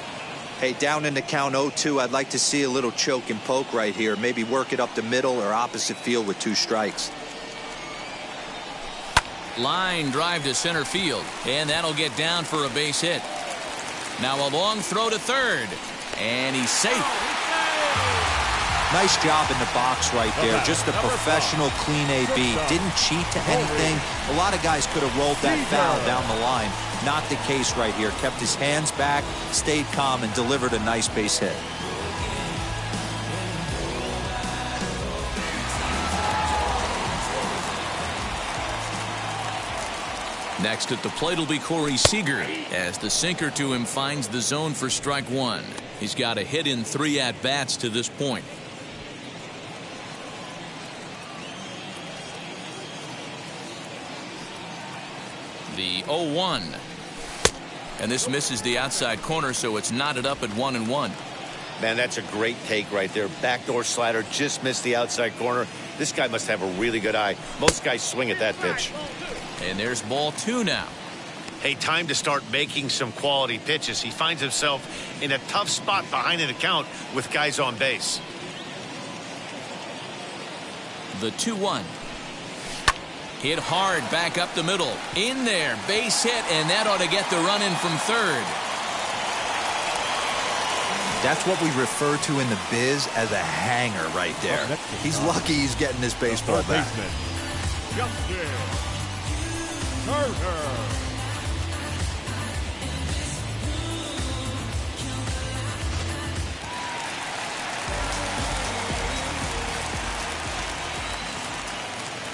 Hey, down in the count 0-2, I'd like to see a little choke and poke right here. Maybe work it up the middle or opposite field with 2 strikes. Line drive to center field, and that'll get down for a base hit. Now a long throw to third, and he's safe. Nice job in the box right there. Just a professional, clean AB. Didn't cheat to anything. A lot of guys could have rolled that foul down the line. Not the case right here. Kept his hands back, stayed calm, and delivered a nice base hit. Next at the plate will be Corey Seager, as the sinker to him finds the zone for strike 1. He's got a hit in 3 at-bats to this point. The 0-1. And this misses the outside corner, so it's knotted up at 1-1. Man, that's a great take right there. Backdoor slider, just missed the outside corner. This guy must have a really good eye. Most guys swing at that pitch. And there's ball 2 now. Hey, time to start making some quality pitches. He finds himself in a tough spot behind an account with guys on base. The 2-1. Hit hard back up the middle. In there, base hit, and that ought to get the run in from third. That's what we refer to in the biz as a hanger right there. He's lucky he's getting this baseball back.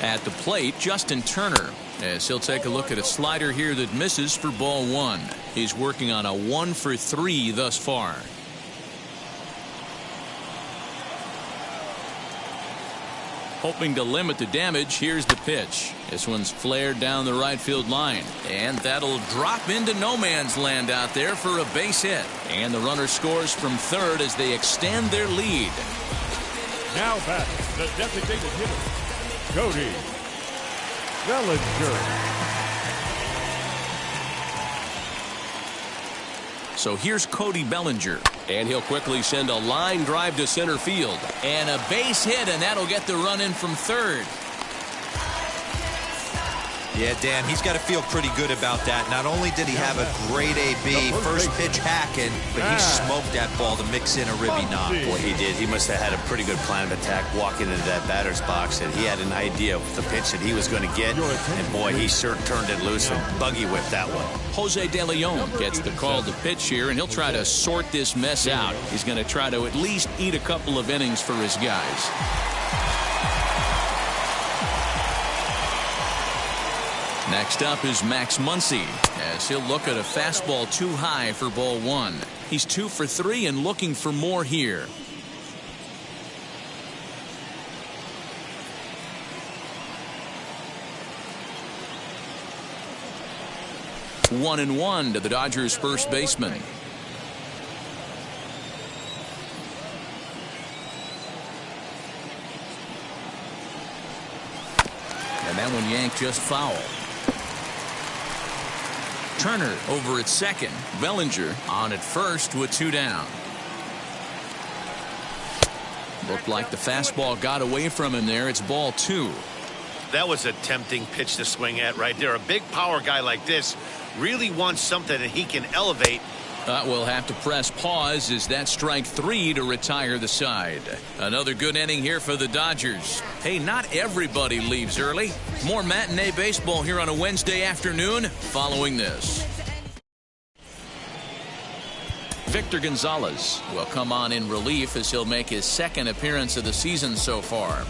At the plate, Justin Turner, as he'll take a look at a slider here that misses for ball 1. He's working on a 1 for 3 thus far. Hoping to limit the damage, here's the pitch. This one's flared down the right field line, and that'll drop into no man's land out there for a base hit. And the runner scores from third as they extend their lead. Now back, the designated hitter, Cody Bellinger. So here's Cody Bellinger. And he'll quickly send a line drive to center field. And a base hit, and that'll get the run in from third. Yeah, Dan, he's got to feel pretty good about that. Not only did he have a great AB, first pitch hacking, but he smoked that ball to mix in a ribby knock. Boy, he did. He must have had a pretty good plan of attack walking into that batter's box, and he had an idea of the pitch that he was going to get, and boy, he sure turned it loose and buggy whipped that one. Jose De Leon gets the call to pitch here, and he'll try to sort this mess out. He's going to try to at least eat a couple of innings for his guys. Next up is Max Muncy, as he'll look at a fastball too high for ball 1. He's 2 for 3 and looking for more here. One and one to the Dodgers' first baseman. And that one yanked just foul. Turner over at second. Bellinger on at first with 2 down. Looked like the fastball got away from him there. It's ball 2. That was a tempting pitch to swing at right there. A big power guy like this really wants something that he can elevate We'll have to press pause as that strike 3 to retire the side. Another good inning here for the Dodgers. Hey, not everybody leaves early. More matinee baseball here on a Wednesday afternoon following this. Victor Gonzalez will come on in relief as he'll make his second appearance of the season so far.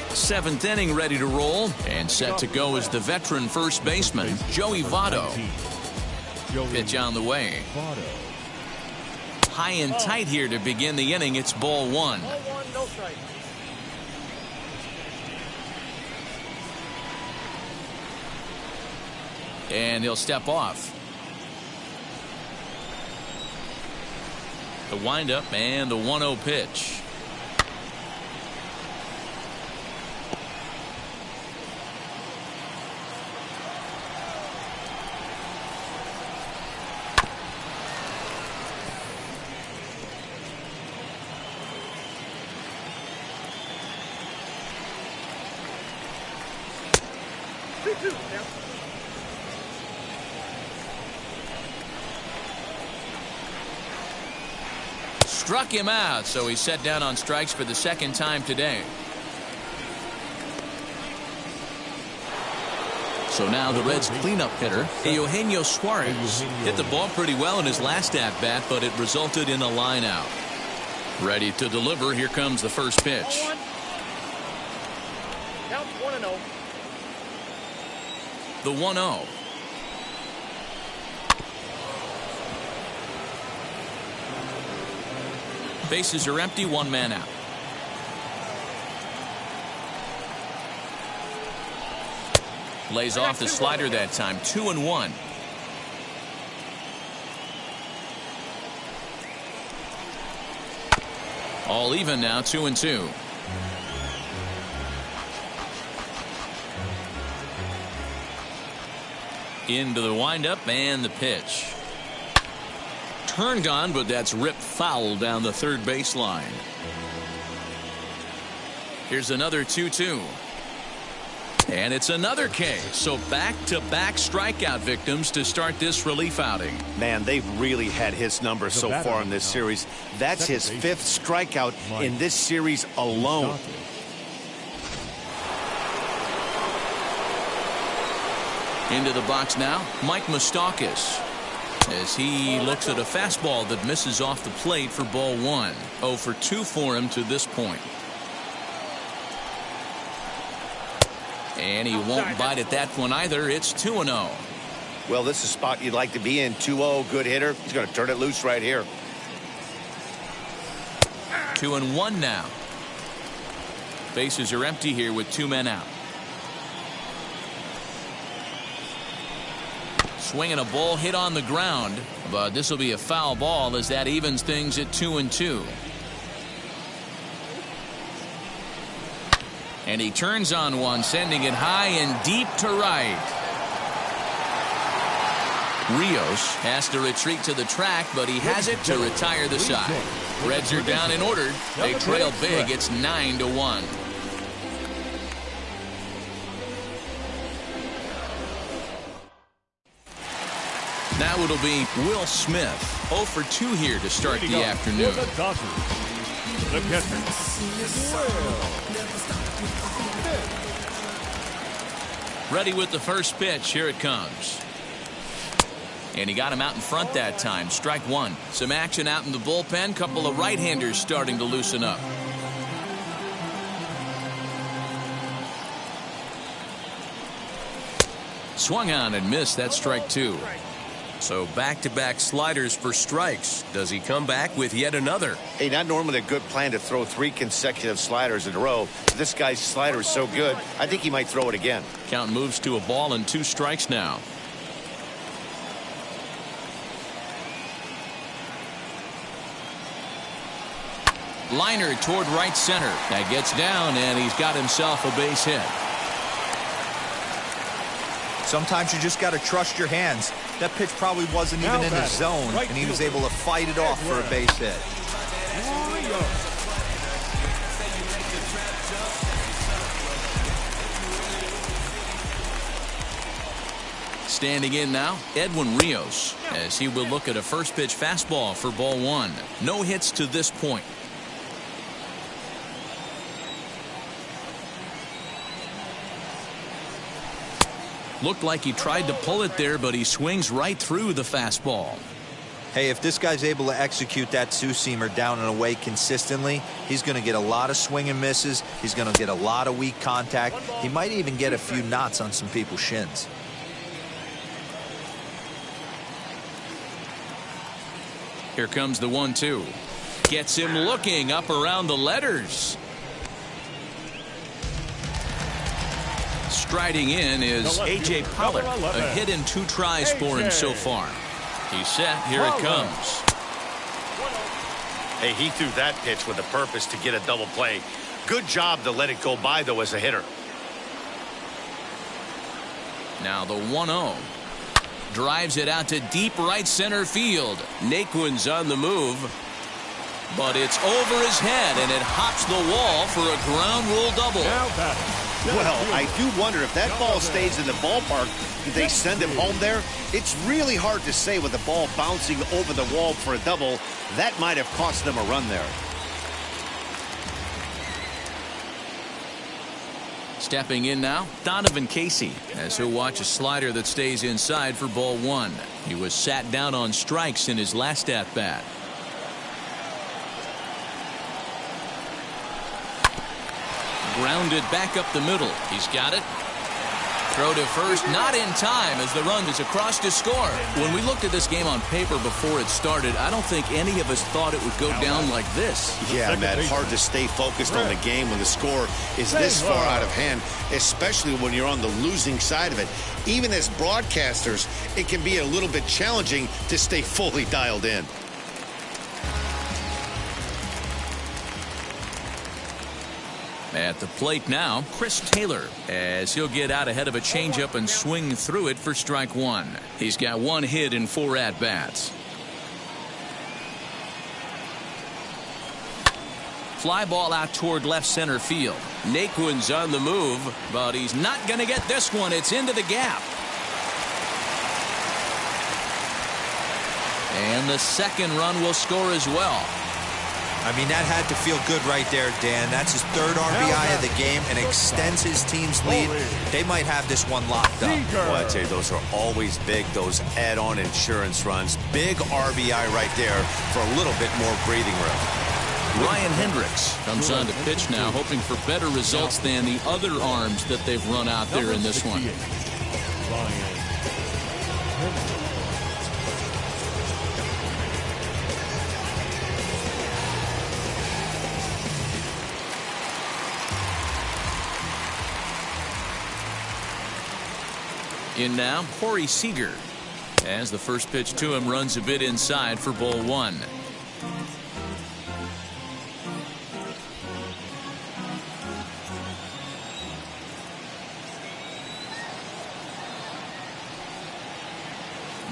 7th inning ready to roll, and set to go is the veteran first baseman, Joey Votto. Pitch on the way. High and tight here to begin the inning. It's ball 1. And he'll step off. The windup and the 1-0 pitch. Struck him out, so he's set down on strikes for the second time today. So now the Reds' cleanup hitter, Eugenio Suarez, hit the ball pretty well in his last at-bat, but it resulted in a line out. Ready to deliver. Here comes the first pitch. Count 1-0. The 1-0. Bases are empty, 1 man out. Lays off the slider that time. 2-1. All even now. 2-2. Into the windup and the pitch. Turned on, but that's ripped foul down the third baseline. Here's another 2-2. And it's another K. So back-to-back strikeout victims to start this relief outing. Man, they've really had his number so far in this series. That's his 5th strikeout in this series alone. Into the box now, Mike Moustakas, as he looks at a fastball that misses off the plate for ball 1. 0 for 2 for him to this point. And he won't bite at that one either. It's 2-0. Well, this is a spot you'd like to be in. 2-0, good hitter. He's going to turn it loose right here. 2-1 now. Bases are empty here with 2 men out. Swinging a ball hit on the ground, but this will be a foul ball as that evens things at 2-2. And he turns on one, sending it high and deep to right. Rios has to retreat to the track, but he has it to retire the side. Reds are down and ordered. They trail big. It's 9-1. Now it'll be Will Smith. 0 for 2 here to start the afternoon. The catcher. Ready with the first pitch. Here it comes. And he got him out in front that time. Strike 1. Some action out in the bullpen. Couple of right-handers starting to loosen up. Swung on and missed. That's strike 2. So back-to-back sliders for strikes. Does he come back with yet another? Hey, not normally a good plan to throw 3 consecutive sliders in a row. This guy's slider is so good, I think he might throw it again. Count moves to a ball and 2 strikes now. Liner toward right center. That gets down, and he's got himself a base hit. Sometimes you just got to trust your hands. That pitch probably wasn't even in the zone, and he was able to fight it off for a base hit. Standing in now, Edwin Rios, as he will look at a first pitch fastball for ball one. No hits to this point. Looked like he tried to pull it there, but he swings right through the fastball. Hey, if this guy's able to execute that two-seamer down and away consistently, he's going to get a lot of swing and misses. He's going to get a lot of weak contact. He might even get a few knots on some people's shins. Here comes the 1-2. Gets him looking up around the letters. Striding in is A.J. Pollard. A hit and 2 tries for him so far. He's set. Here it comes. Hey, he threw that pitch with a purpose to get a double play. Good job to let it go by, though, as a hitter. Now the 1-0. Drives it out to deep right center field. Naquin's on the move. But it's over his head, and it hops the wall for a ground rule double. Well, I do wonder if that ball stays in the ballpark, did they send him home there? It's really hard to say with the ball bouncing over the wall for a double. That might have cost them a run there. Stepping in now, Donovan Casey, as he'll watch a slider that stays inside for ball one. He was sat down on strikes in his last at-bat. Grounded back up the middle. He's got it. Throw to first, not in time as the run is across to score. When we looked at this game on paper before it started, I don't think any of us thought it would go down like this. Yeah, Matt, hard to stay focused on the game when the score is this far out of hand, especially when you're on the losing side of it. Even as broadcasters, it can be a little bit challenging to stay fully dialed in. At the plate now, Chris Taylor, as he'll get out ahead of a changeup and swing through it for strike one. He's got 1 hit in 4 at-bats. Fly ball out toward left center field. Naquin's on the move, but he's not going to get this one. It's into the gap. And the second run will score as well. I mean, that had to feel good right there, Dan. That's his 3rd RBI of the game and extends his team's lead. They might have this one locked up. Well, I'd say those are always big, those add-on insurance runs. Big RBI right there for a little bit more breathing room. Ryan Hendricks comes on to pitch now, hoping for better results than the other arms that they've run out there in this one. In now, Corey Seager, as the first pitch to him runs a bit inside for ball one.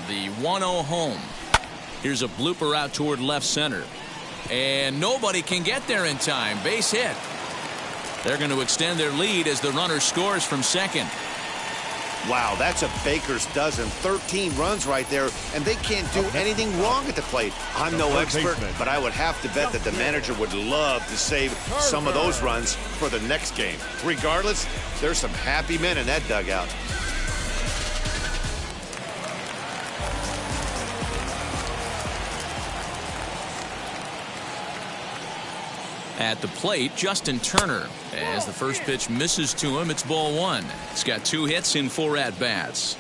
The 1-0 home. Here's a blooper out toward left center. And nobody can get there in time. Base hit. They're going to extend their lead as the runner scores from second. Wow, that's a baker's dozen. 13 runs right there, and they can't do anything wrong at the plate. I'm no expert, but I would have to bet that the manager would love to save some of those runs for the next game. Regardless, there's some happy men in that dugout. At the plate, Justin Turner. As the first pitch misses to him, it's ball one. He's got 2 hits in 4 at-bats.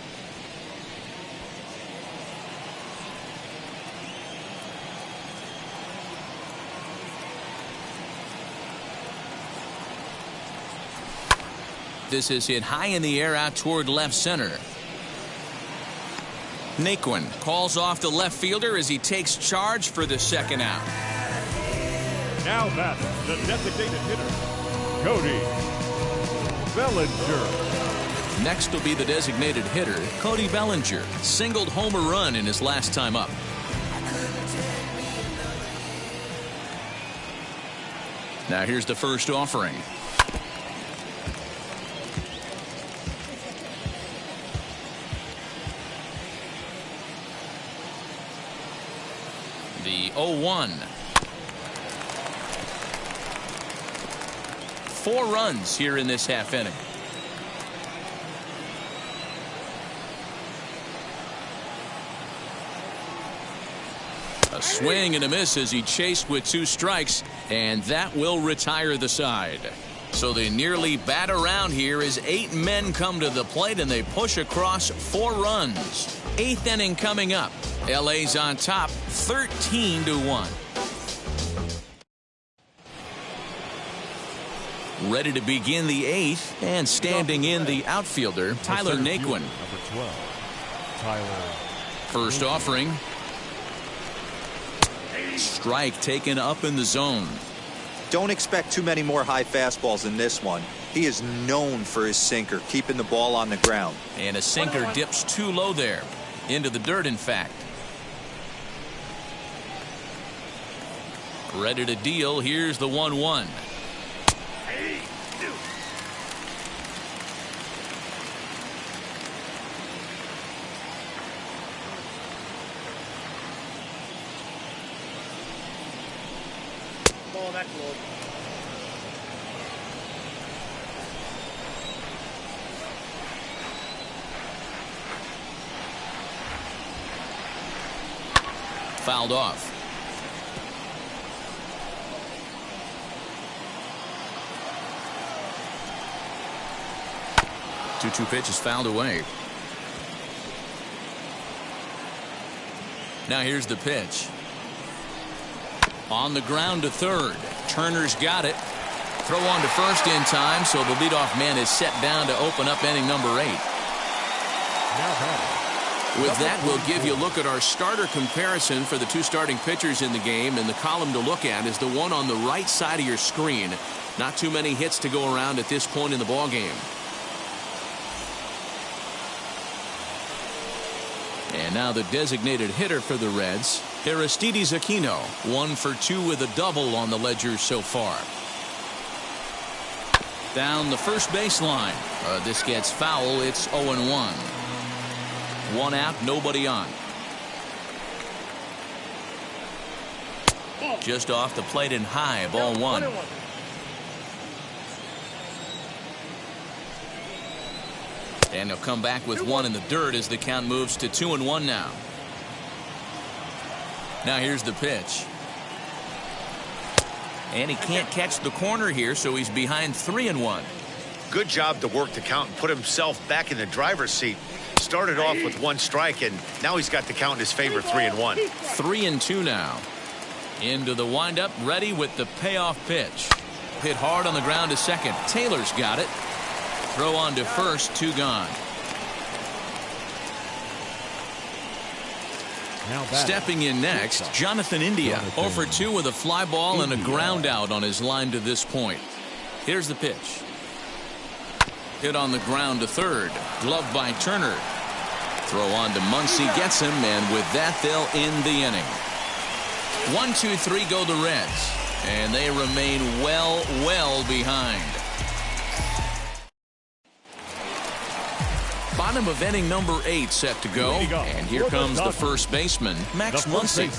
This is hit high in the air out toward left center. Naquin calls off the left fielder as he takes charge for the second out. Now batting, the designated hitter, Cody Bellinger. Next will be the designated hitter, Cody Bellinger. Singled home a run in his last time up. Now here's the first offering. The 0-1. 4 runs here in this half inning. A swing and a miss as he chased with 2 strikes, and that will retire the side. So they nearly bat around here as 8 men come to the plate and they push across 4 runs. 8th inning coming up. LA's on top 13-1. Ready to begin the 8th, and standing in the outfielder, Tyler Naquin. Number 12, Tyler. First offering. Strike taken up in the zone. Don't expect too many more high fastballs in this one. He is known for his sinker, keeping the ball on the ground. And a sinker dips too low there. Into the dirt, in fact. Ready to deal. Here's the 1-1. Ball that close. Fouled off. Two pitch is fouled away. Now here's the pitch. On the ground to third. Turner's got it. Throw on to first in time, so the leadoff man is set down to open up inning number 8. With that, we'll give you a look at our starter comparison for the 2 starting pitchers in the game, and the column to look at is the one on the right side of your screen. Not too many hits to go around at this point in the ball game. And now the designated hitter for the Reds, Aristides Aquino, 1 for 2 with a double on the ledger so far. Down the first baseline. This gets foul. It's 0-1. 1 out, nobody on. Just off the plate and high, ball 1. And he'll come back with 1 in the dirt as the count moves to 2-1 now. Now here's the pitch. And he can't catch the corner here, so he's behind 3-1. Good job to work the count and put himself back in the driver's seat. Started off with 1 strike, and now he's got the count in his favor, 3-1. 3-2 now. Into the windup, ready with the payoff pitch. Hit hard on the ground to second. Taylor's got it. Throw on to first, 2 gone. Stepping in next, Jonathan India, 0 for 2 with a fly ball and a ground out on his line to this point. Here's the pitch. Hit on the ground to third. Gloved by Turner. Throw on to Muncy, gets him, and with that they'll end the inning. 1, 2, 3 go the Reds, and they remain well behind. Bottom of inning number 8 set to go, and here comes the first baseman, Max Muncy.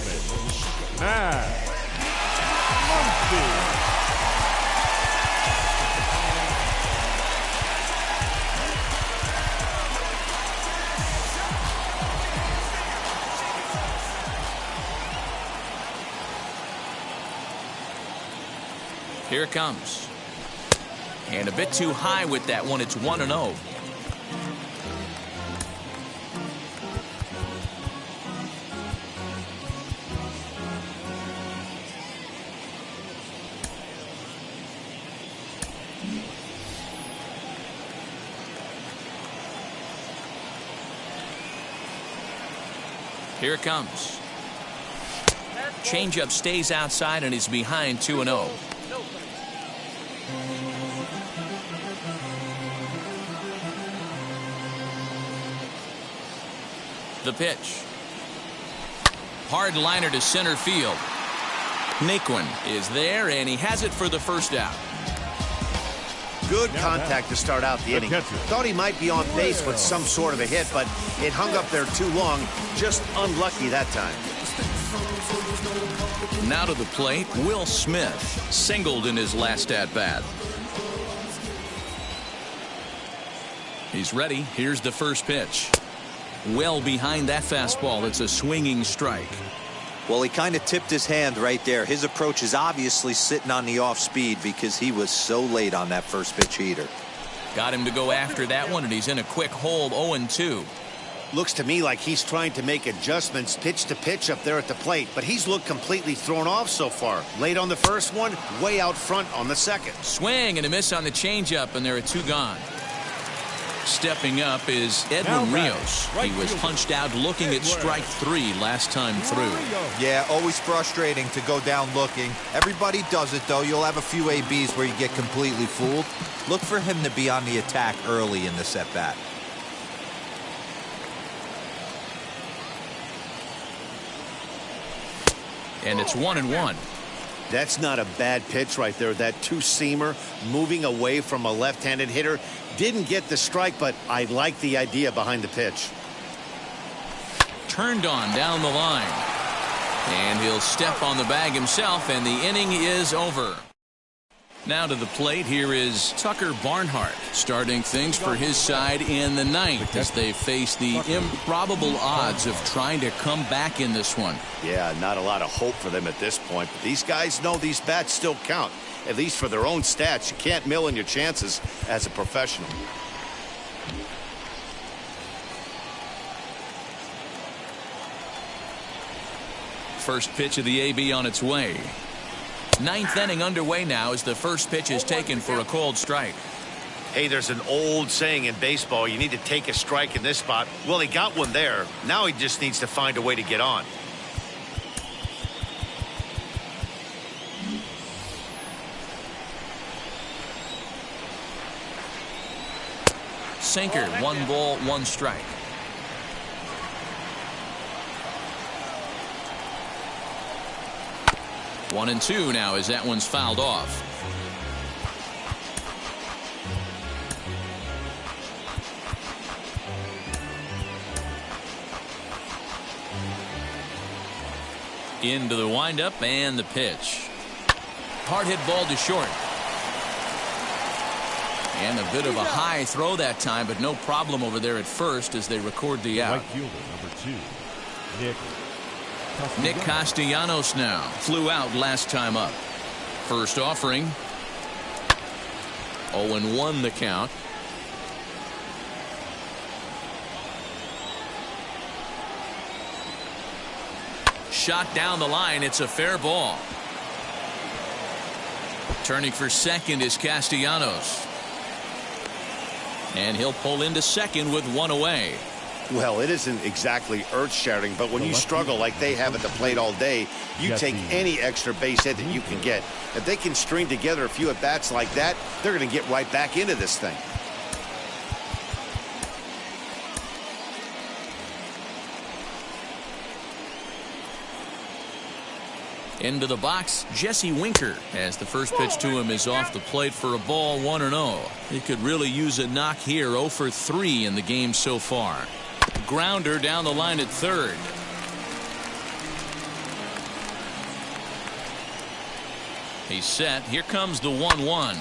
Here it comes. And a bit too high with that one. It's 1-0. Here it comes. Changeup stays outside and is behind 2-0. The pitch. Hard liner to center field. Naquin is there, and he has it for the first out. Good contact to start out the inning. Thought he might be on base with some sort of a hit, but it hung up there too long. Just unlucky that time. Now to the plate, Will Smith, singled in his last at-bat. He's ready. Here's the first pitch. Well behind that fastball. It's a swinging strike. Well, he kind of tipped his hand right there. His approach is obviously sitting on the off speed because he was so late on that first pitch heater. Got him to go after that one, and he's in a quick hole, 0-2. Looks to me like he's trying to make adjustments pitch to pitch up there at the plate, but he's looked completely thrown off so far. Late on the first one, way out front on the second. Swing and a miss on the changeup, and there are 2 gone. Stepping up is Edwin Rios. He was punched out looking at strike 3 last time through. Yeah, always frustrating to go down looking. Everybody does it, though. You'll have a few ABs where you get completely fooled. Look for him to be on the attack early in this at-bat. And it's 1-1. That's not a bad pitch right there. That 2-seamer moving away from a left-handed hitter. Didn't get the strike, but I like the idea behind the pitch. Turned on down the line. And he'll step on the bag himself, and the inning is over. Now to the plate, here is Tucker Barnhart, starting things for his side in the 9th as they face the improbable odds of trying to come back in this one. Yeah, not a lot of hope for them at this point, but these guys know these bats still count, at least for their own stats. You can't mill in your chances as a professional. First pitch of the AB on its way. 9th inning underway now as the first pitch is taken for a called strike. Hey, there's an old saying in baseball, you need to take a strike in this spot. Well, he got one there. Now he just needs to find a way to get on. Sinker, 1 ball, 1 strike. One and 2 now as that one's fouled off. Into the windup and the pitch. Hard hit ball to short. And a bit of a high throw that time, but no problem over there at first as they record the out. Right fielder, number 2, Nick Castellanos now flew out last time up. First offering. 0-1 the count. Shot down the line. It's a fair ball. Turning for second is Castellanos. And he'll pull into second with 1 away. Well, it isn't exactly earth-shattering, but when you struggle like they have at the plate all day, you take any extra base hit that you can get. If they can string together a few at-bats like that, they're going to get right back into this thing. Into the box, Jesse Winker, as the first pitch to him is off the plate for a ball, 1-0. He could really use a knock here, 0 for 3 in the game so far. Grounder down the line at third. He's set. Here comes the 1-1.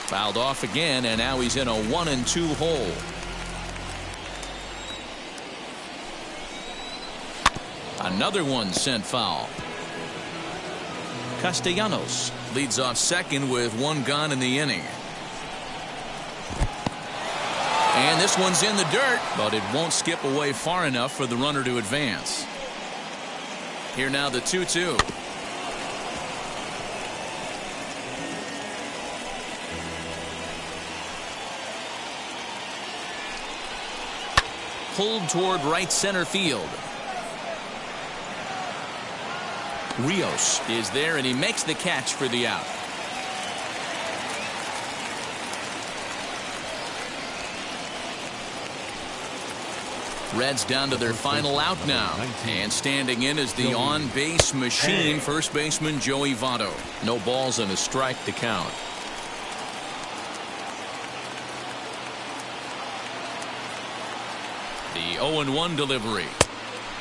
Fouled off again, and now he's in a 1-2 hole. Another one sent foul. Castellanos leads off second with 1 gone in the inning. And this one's in the dirt, but it won't skip away far enough for the runner to advance. Here now the 2-2. Pulled toward right center field. Rios is there, and he makes the catch for the out. Reds down to their final out now. And standing in is the on-base machine, first baseman Joey Votto. No balls and a strike to count. The 0-1 delivery.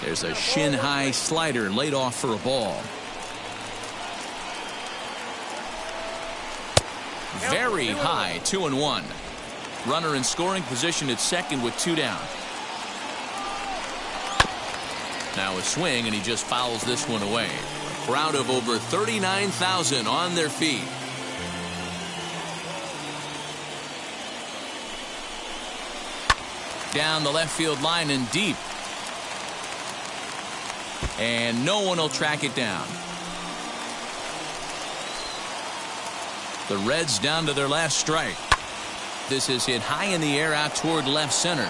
There's a shin-high slider laid off for a ball. Very high, 2-1. Runner in scoring position at second with 2 down. Now a swing, and he just fouls this one away. A crowd of over 39,000 on their feet. Down the left field line and deep. And no one will track it down. The Reds down to their last strike. This is hit high in the air out toward left center.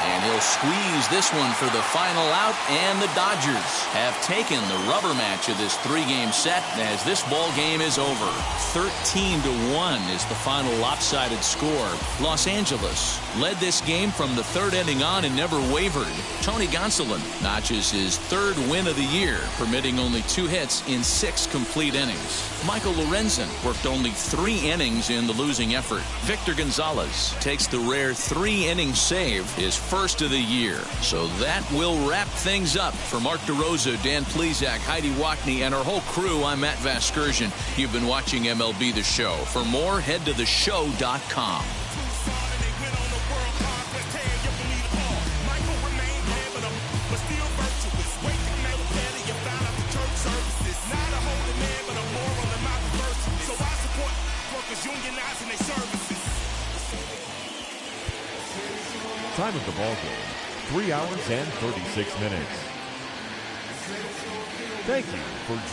And he'll squeeze this one for the final out, and the Dodgers have taken the rubber match of this 3-game set as this ball game is over. 13-1 is the final lopsided score. Los Angeles led this game from the 3rd inning on and never wavered. Tony Gonsolin notches his 3rd win of the year, permitting only 2 hits in 6 complete innings. Michael Lorenzen worked only 3 innings in the losing effort. Victor Gonzalez takes the rare 3-inning save, his first of the year. So that will wrap things up. For Mark DeRosa, Dan Plesac, Heidi Wackney, and our whole crew, I'm Matt Vasgersian. You've been watching MLB The Show. For more, head to theshow.com. Time of the ball game, 3 hours and 36 minutes. Thank you for